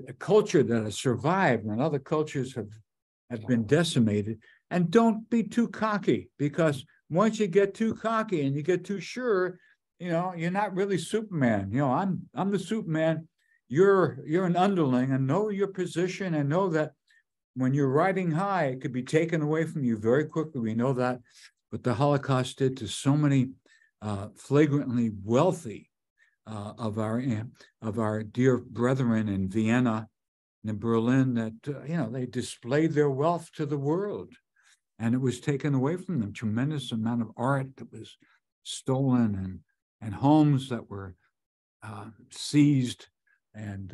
[SPEAKER 1] a culture that has survived when other cultures have been decimated. And don't be too cocky, because once you get too cocky and you get too sure, you're not really Superman. I'm the Superman. You're an underling, and know your position, and know that when you're riding high, it could be taken away from you very quickly. We know that, but the Holocaust did to so many flagrantly wealthy of our dear brethren in Vienna and in Berlin, that they displayed their wealth to the world, and it was taken away from them. Tremendous amount of art that was stolen, and homes that were seized, and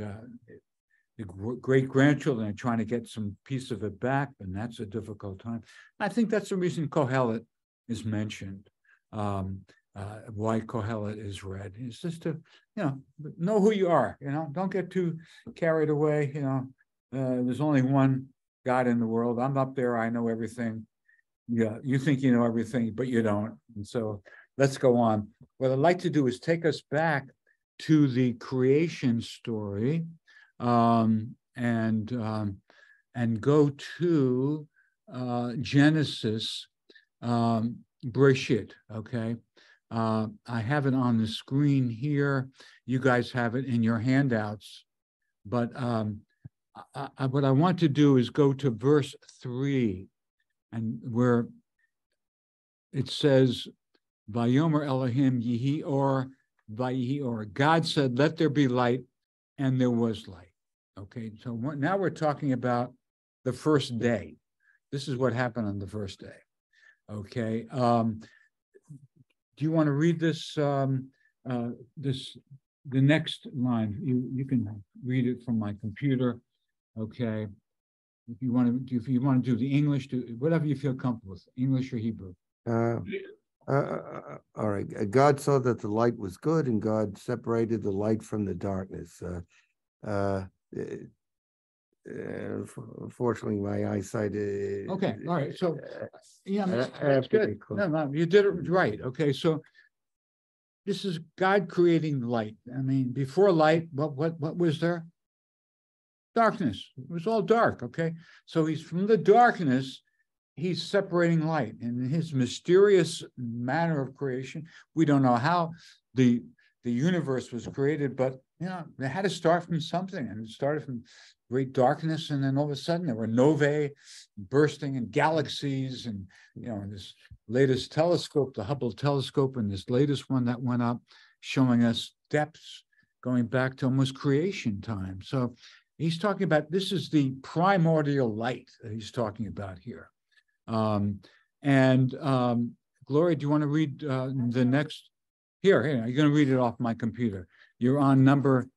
[SPEAKER 1] the great-grandchildren are trying to get some piece of it back, and that's a difficult time. I think that's the reason Kohelet is mentioned, why Kohelet is read. It's just to, know who you are, don't get too carried away. There's only one God in the world. I'm up there, I know everything. Yeah, you think you know everything, but you don't. And so let's go on. What I'd like to do is take us back to the creation story, and go to Genesis, Bereshit. Okay, I have it on the screen here. You guys have it in your handouts, but what I want to do is go to verse 3, and where it says, "Vayomer Elohim yihi or vayihi or." God said, "Let there be light," and there was light. Okay, so now we're talking about the first day. This is what happened on the first day. Okay, do you want to read this? The next line. You can read it from my computer. Okay, if you want to do the English, do whatever you feel comfortable with, English or Hebrew.
[SPEAKER 2] All right. God saw that the light was good, and God separated the light from the darkness. Unfortunately, my eyesight is...
[SPEAKER 1] Okay, all right. So, yeah, that's good. No, you did it right. Okay, so this is God creating light. I mean, before light, what was there? Darkness. It was all dark, okay? So he's from the darkness, he's separating light. And in his mysterious manner of creation, we don't know how the universe was created, but they had to start from something, and it started from great darkness, and then all of a sudden there were novae bursting in galaxies, and this latest telescope, the Hubble telescope, and this latest one that went up, showing us depths going back to almost creation time. So he's talking about, this is the primordial light that he's talking about here. Gloria, do you want to read the next? Here, you're going to read it off my computer. You're on number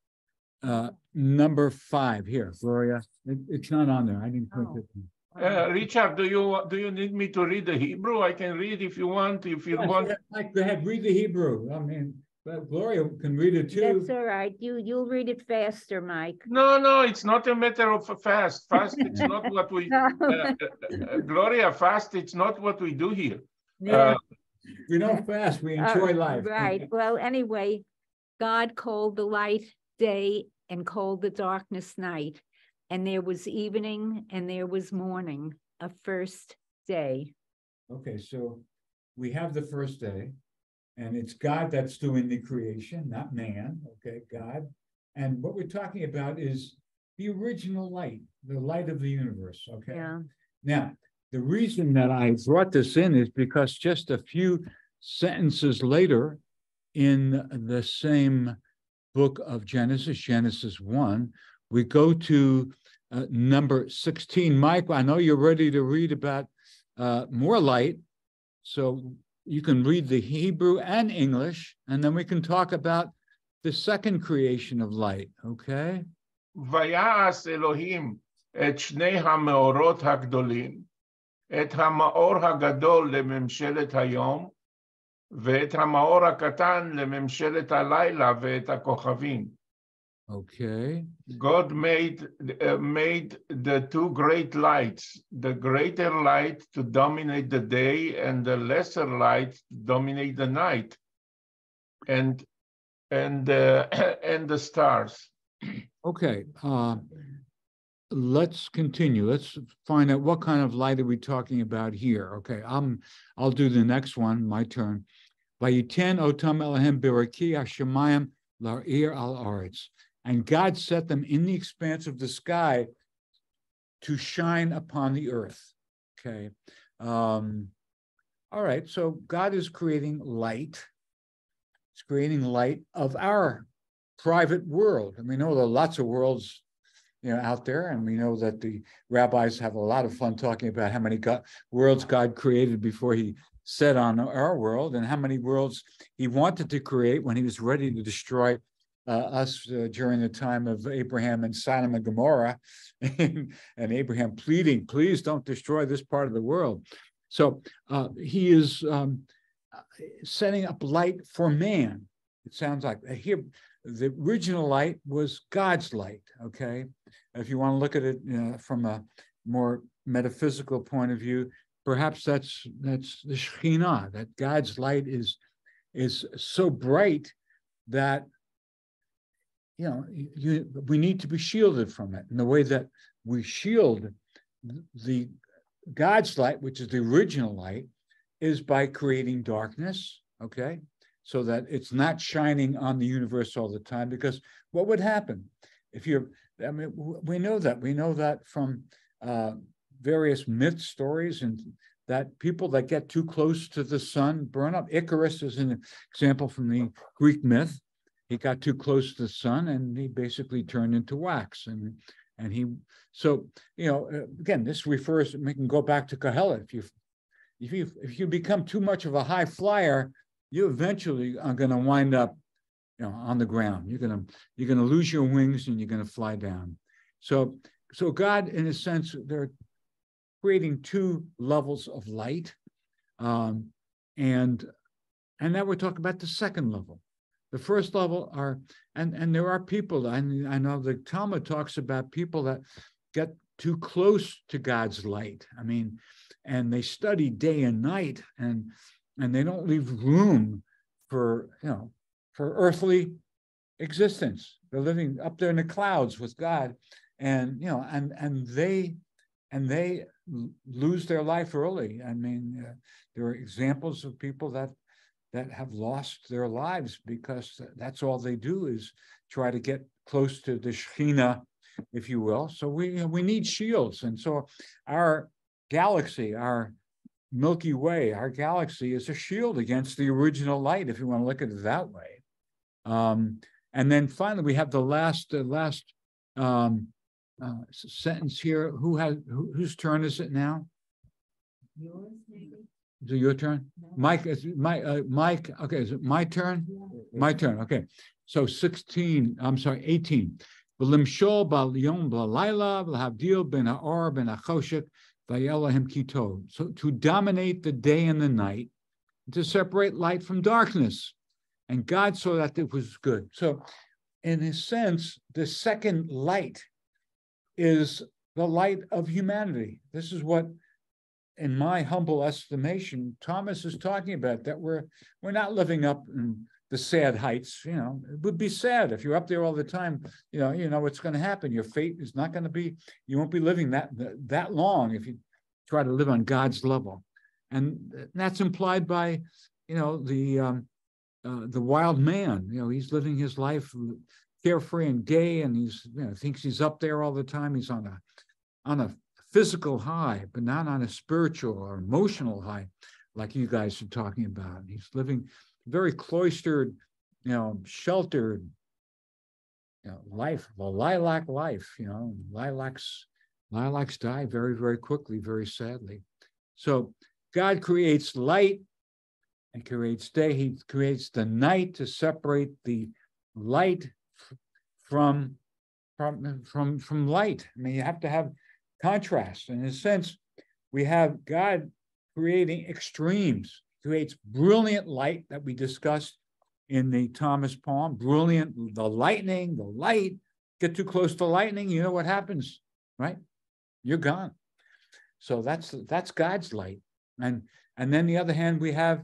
[SPEAKER 1] 5 here, Gloria. It's not on there. I didn't print it.
[SPEAKER 5] Richard, do you need me to read the Hebrew? I can read if you want. If you want,
[SPEAKER 1] go ahead, read the Hebrew. I mean, but Gloria can read it too.
[SPEAKER 4] That's all right. You'll read it faster, Mike.
[SPEAKER 5] No, it's not a matter of fast. Fast, it's not what we. Gloria, fast, it's not what we do here.
[SPEAKER 4] Yeah.
[SPEAKER 1] We don't fast. We enjoy life.
[SPEAKER 4] Right. Well, anyway, God called the light day and called the darkness night. And there was evening and there was morning, a first day.
[SPEAKER 1] Okay, so we have the first day, and it's God that's doing the creation, not man. Okay, God. And what we're talking about is the original light, the light of the universe. Okay.
[SPEAKER 4] Yeah.
[SPEAKER 1] Now, the reason that I brought this in is because just a few sentences later in the same book of Genesis, Genesis 1, we go to number 16. Mike, I know you're ready to read about more light, so you can read the Hebrew and English, and then we can talk about the second creation of light, okay?
[SPEAKER 5] ויעש אלוהים את שני המאורות הגדולים, את המאור הגדול לממשלת היום, ואת המאור הקטן לממשלת הלילה ואת הכוכבים.
[SPEAKER 1] Okay.
[SPEAKER 5] God made the two great lights, the greater light to dominate the day and the lesser light to dominate the night, and the stars.
[SPEAKER 1] Okay. Let's continue. Let's find out what kind of light are we talking about here. Okay, I'll do the next one, my turn. Vayiten otam Elohem biraki hashemayim la'ir al aretz. And God set them in the expanse of the sky to shine upon the earth. Okay. All right, so God is creating light. He's creating light of our private world. And we know there are lots of worlds out there, and we know that the rabbis have a lot of fun talking about how many worlds God created before he set on our world, and how many worlds he wanted to create when he was ready to destroy us during the time of Abraham and Sodom and Gomorrah, and Abraham pleading, please don't destroy this part of the world. So he is setting up light for man. It sounds like here, the original light was God's light, okay? If you want to look at it from a more metaphysical point of view, perhaps that's the Shekhinah, that God's light is so bright that we need to be shielded from it. And the way that we shield the God's light, which is the original light, is by creating darkness, okay? So that it's not shining on the universe all the time, because what would happen if we know that from various myth stories, and that people that get too close to the sun burn up. Icarus is an example from the Greek myth. He got too close to the sun and he basically turned into wax. Again, this refers, we can go back to Kohelet. If you become too much of a high flyer, you eventually are going to wind up, on the ground. You're going to lose your wings and you're going to fly down. So God, in a sense, they're creating two levels of light, and now we're talking about the second level. The first level are, and there are people. I know the Talmud talks about people that get too close to God's light. I mean, and they study day and night, and they don't leave room for for earthly existence. They're living up there in the clouds with God, and they lose their life early. I mean, there are examples of people that have lost their lives because that's all they do is try to get close to the Shekhinah, if you will. So we need shields, and so our galaxy, our Milky Way, our galaxy is a shield against the original light, if you want to look at it that way. And then finally, we have the last sentence here. Whose turn is it now?
[SPEAKER 4] Yours, maybe?
[SPEAKER 1] Is it your turn?
[SPEAKER 4] No.
[SPEAKER 1] Mike, Mike, okay, is it my turn?
[SPEAKER 4] Yeah.
[SPEAKER 1] My turn, okay. So 18. V'limshol bal yom b'layla v'havdil ben ha'or ben ha'choshek v'yelahim kito. So to dominate the day and the night, to separate light from darkness. And God saw that it was good. So in a sense, the second light is the light of humanity. This is what, in my humble estimation, Thomas is talking about, that we're not living up in the sad heights. It would be sad if you're up there all the time. You know what's going to happen. Your fate is not going to be, you won't be living that long if you try to live on God's level. And that's implied by, the wild man. He's living his life carefree and gay, and he's thinks he's up there all the time. He's on a physical high, but not on a spiritual or emotional high, like you guys are talking about. He's living very cloistered, sheltered, life, the lilac life. Lilacs die very, very quickly, very sadly. So God creates light and creates day. He creates the night to separate the light from light. I mean, you have to have contrast. In a sense, we have God creating extremes, creates brilliant light that we discussed in the Thomas poem. Brilliant, the lightning, the light. Get too close to lightning, you know what happens, right? You're gone. So that's God's light. And then the other hand, we have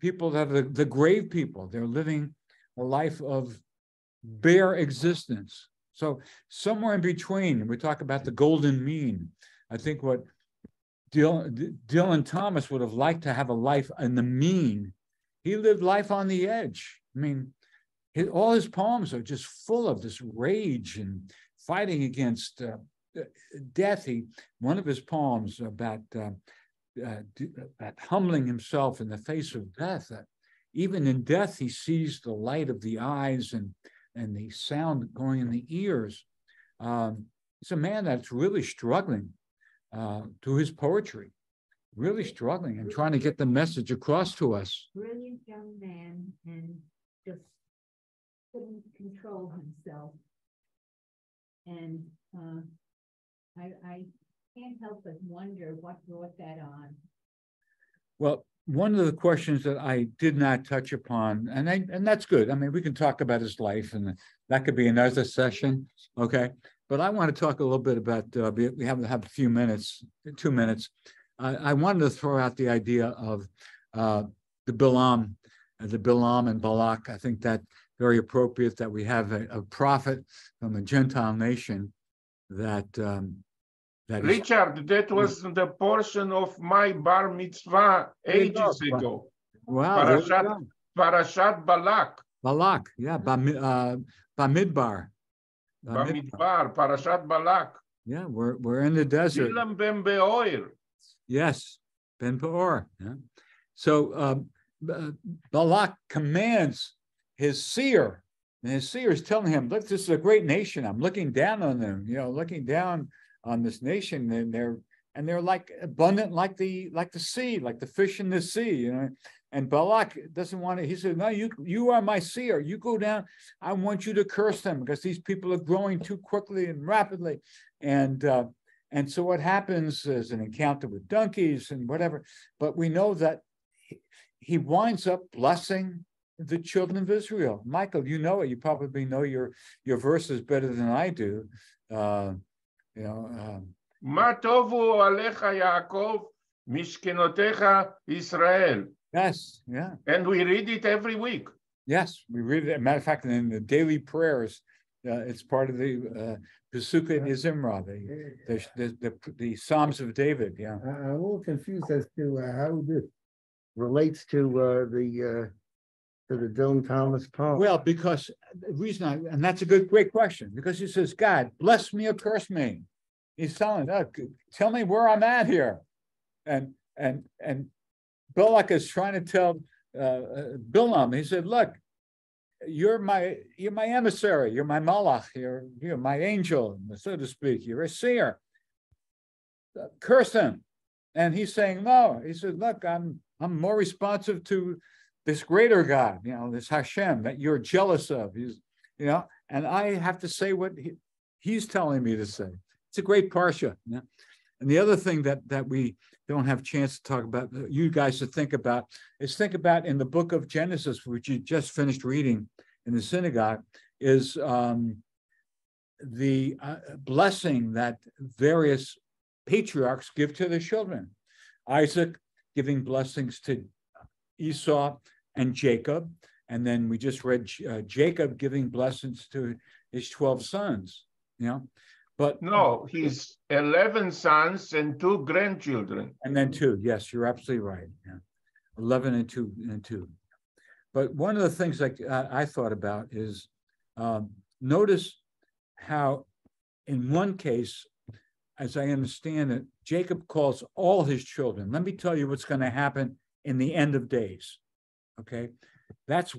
[SPEAKER 1] people that are the grave people. They're living a life of bare existence. So somewhere in between, we talk about the golden mean. I think what Dylan Thomas would have liked to have a life in the mean. He lived life on the edge. I mean, all his poems are just full of this rage and fighting against death. One of his poems about humbling himself in the face of death. Even in death, he sees the light of the eyes and the sound going in the ears. He's a man that's really struggling to his poetry, really struggling and trying to get the message across to us.
[SPEAKER 4] Brilliant young man, and just couldn't control himself. And I can't help but wonder what brought that on.
[SPEAKER 1] Well, one of the questions that I did not touch upon, and that's good. I mean, we can talk about his life, and that could be another session, okay? But I want to talk a little bit about, we have a few minutes, 2 minutes. I wanted to throw out the idea of the Bilam and Balak. I think that very appropriate that we have a prophet from a Gentile nation that
[SPEAKER 5] Richard, that was the portion of my bar mitzvah ages ago.
[SPEAKER 1] Wow.
[SPEAKER 5] Parashat Balak.
[SPEAKER 1] Balak, yeah, Bamidbar.
[SPEAKER 5] Bamidbar, Parashat Balak.
[SPEAKER 1] Yeah, we're in the desert.
[SPEAKER 5] Bilam ben Beor.
[SPEAKER 1] Yes, Ben Peor. Yeah. So Balak commands his seer, and his seer is telling him, "Look, this is a great nation. I'm looking down on them. Looking down on this nation, and they're like abundant, like the sea, like the fish in the sea." And Balak doesn't want to. He said, "No, you are my seer. You go down. I want you to curse them because these people are growing too quickly and rapidly." And so what happens is an encounter with donkeys and whatever. But we know that he winds up blessing the children of Israel. Michael, you know it. You probably know your verses better than I do.
[SPEAKER 5] Ma tovu alecha Yaakov, mishkenotecha Israel.
[SPEAKER 1] Yes, yeah.
[SPEAKER 5] And we read it every week.
[SPEAKER 1] Yes, we read it. Matter of fact, in the daily prayers, it's part of the Pesukei Zimra, the Psalms of David. Yeah.
[SPEAKER 2] I'm a little confused as to how this relates to the Dylan Thomas poem.
[SPEAKER 1] Well, because the reason and that's a great question, because he says, God, bless me or curse me. He's telling, tell me where I'm at here. And Balak is trying to tell Bilam, he said, look, you're my emissary, you're my malach, you're my angel, so to speak, you're a seer. Curse him. And he's saying, no. He said, look, I'm more responsive to this greater God, this Hashem that you're jealous of. He's, and I have to say what he's telling me to say. It's a great parsha. Yeah? And the other thing that we don't have a chance to talk about, you guys to think about, is think about in the book of Genesis, which you just finished reading in the synagogue, is the blessing that various patriarchs give to their children. Isaac giving blessings to Esau and Jacob. And then we just read Jacob giving blessings to his 12 sons, But
[SPEAKER 5] no, he's 11 sons and 2 grandchildren.
[SPEAKER 1] And then 2. Yes, you're absolutely right. Yeah. 11 and 2. But one of the things I thought about is notice how in one case, as I understand it, Jacob calls all his children. Let me tell you what's going to happen in the end of days. Okay. That's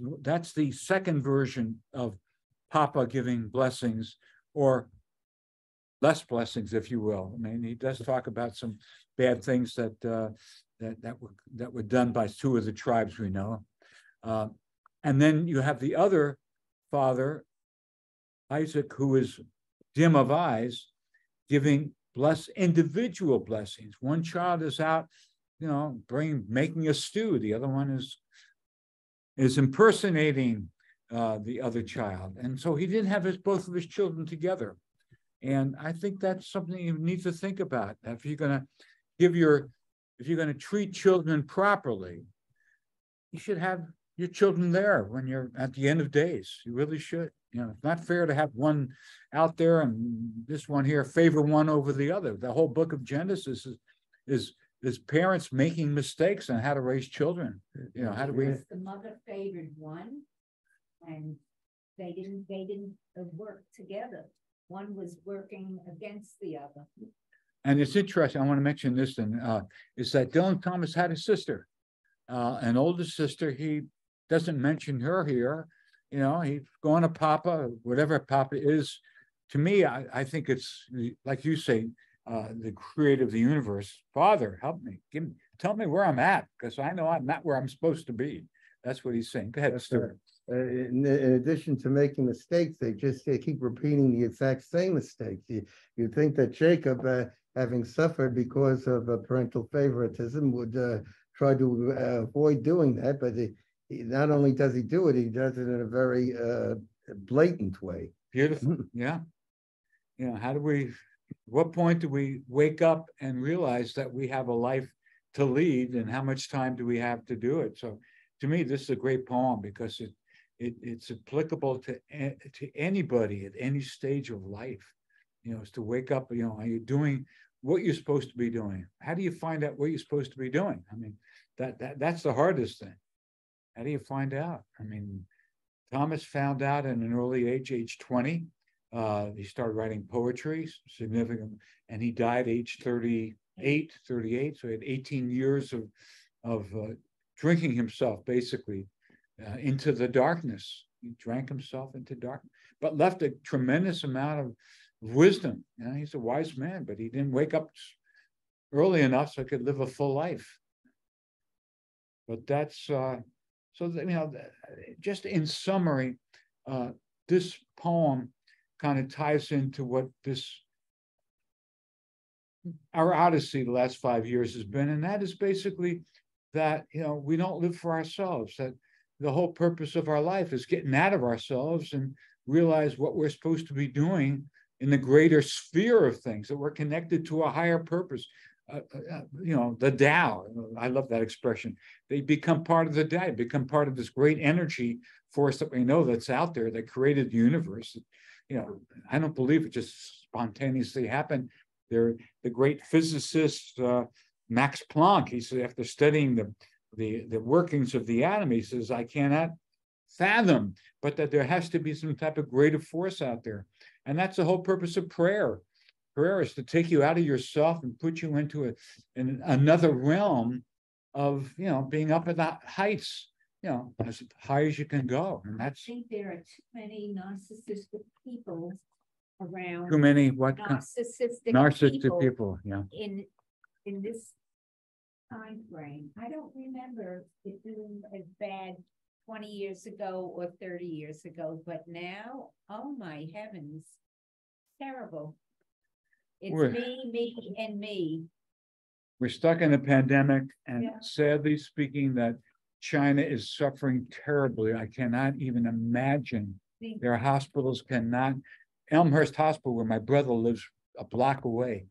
[SPEAKER 1] the second version of Papa giving blessings, or less blessings, if you will. I mean, he does talk about some bad things that were done by 2 of the tribes we know. And then you have the other father, Isaac, who is dim of eyes, giving individual blessings. One child is out, making a stew. The other one is impersonating the other child. And so he didn't have both of his children together. And I think that's something you need to think about. If you're going to treat children properly, you should have your children there when you're at the end of days. You really should. It's not fair to have one out there and this one here favor one over the other. The whole book of Genesis is parents making mistakes on how to raise children. How do we?
[SPEAKER 4] The mother favored one, and they didn't work together. One was working against the other.
[SPEAKER 1] And it's interesting, I want to mention this then, is that Dylan Thomas had a sister, an older sister. He doesn't mention her here. He's going to Papa, whatever Papa is. To me, I think it's, like you say, the creator of the universe. Father, help me. Tell me where I'm at, because I know I'm not where I'm supposed to be. That's what he's saying. Go ahead, Stuart.
[SPEAKER 2] In addition to making mistakes, they keep repeating the exact same mistakes. You think that Jacob, having suffered because of parental favoritism, would try to avoid doing that, but not only does he do it, he does it in a very blatant way.
[SPEAKER 1] Beautiful. Yeah. What point do we wake up and realize that we have a life to lead, and how much time do we have to do it? So to me, this is a great poem because it's applicable to anybody at any stage of life. Is to wake up, are you doing what you're supposed to be doing? How do you find out what you're supposed to be doing? I mean, that's the hardest thing. How do you find out? I mean, Thomas found out at an early age 20. He started writing poetry, significant, and he died age 38. So he had 18 years of drinking himself basically into the darkness. He drank himself into darkness, but left a tremendous amount of wisdom. He's a wise man, but he didn't wake up early enough so he could live a full life. But that's just in summary, this poem kind of ties into what our odyssey the last 5 years has been, and that is basically that we don't live for ourselves. That the whole purpose of our life is getting out of ourselves and realize what we're supposed to be doing in the greater sphere of things. That we're connected to a higher purpose. The Tao. I love that expression. They become part of the Tao. Become part of this great energy force that we know that's out there that created the universe. You know, I don't believe it just spontaneously happened. The great physicist Max Planck, he said, after studying the workings of the atom, he says, I cannot fathom, but that there has to be some type of greater force out there. And that's the whole purpose of prayer. Prayer is to take you out of yourself and put you into another realm of, you know, being up at the heights, you know, as high as you can go. And
[SPEAKER 4] I
[SPEAKER 1] that's
[SPEAKER 4] think there are too many narcissistic people around.
[SPEAKER 1] too many, what kind? Narcissistic people, yeah.
[SPEAKER 4] In this time frame. I don't remember it being as bad 20 years ago or 30 years ago, but now, oh my heavens, terrible. It's
[SPEAKER 1] We're-
[SPEAKER 4] me, and me.
[SPEAKER 1] We're stuck in a pandemic, and
[SPEAKER 4] Yeah.
[SPEAKER 1] sadly speaking, that China is suffering terribly. I cannot even imagine.
[SPEAKER 4] The-
[SPEAKER 1] Their hospitals cannot. Elmhurst Hospital, where my brother lives a block away,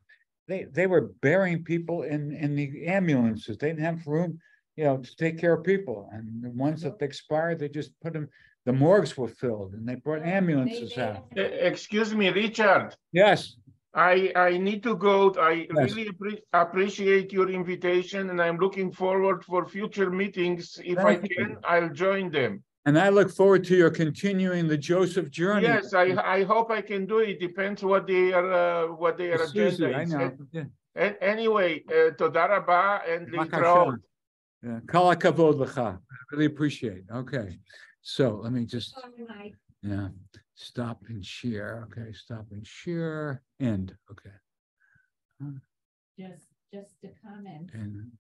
[SPEAKER 1] they were burying people in the ambulances. They didn't have room, you know, to take care of people. And the ones that expired, they just put them. The morgues were filled, and they brought ambulances out.
[SPEAKER 5] Excuse me, Richard.
[SPEAKER 1] Yes.
[SPEAKER 5] I need to go. I
[SPEAKER 1] Yes.
[SPEAKER 5] really appreciate your invitation, and I'm looking forward for future meetings. If I
[SPEAKER 1] Thank you.
[SPEAKER 5] can, I'll join them.
[SPEAKER 1] And I look forward to your continuing the Joseph journey.
[SPEAKER 5] Yes, I hope I can do it. Depends what their
[SPEAKER 1] Susie,
[SPEAKER 5] agenda
[SPEAKER 1] I
[SPEAKER 5] is.
[SPEAKER 1] know. Yeah.
[SPEAKER 5] Anyway, toda rabba and
[SPEAKER 1] Baka
[SPEAKER 5] להתראות.
[SPEAKER 1] Shem. Yeah. Kol hakavod lecha. Really appreciate. Okay. So let me just, yeah, stop and share. Okay, stop and share. End. Okay.
[SPEAKER 4] Just a comment.
[SPEAKER 1] And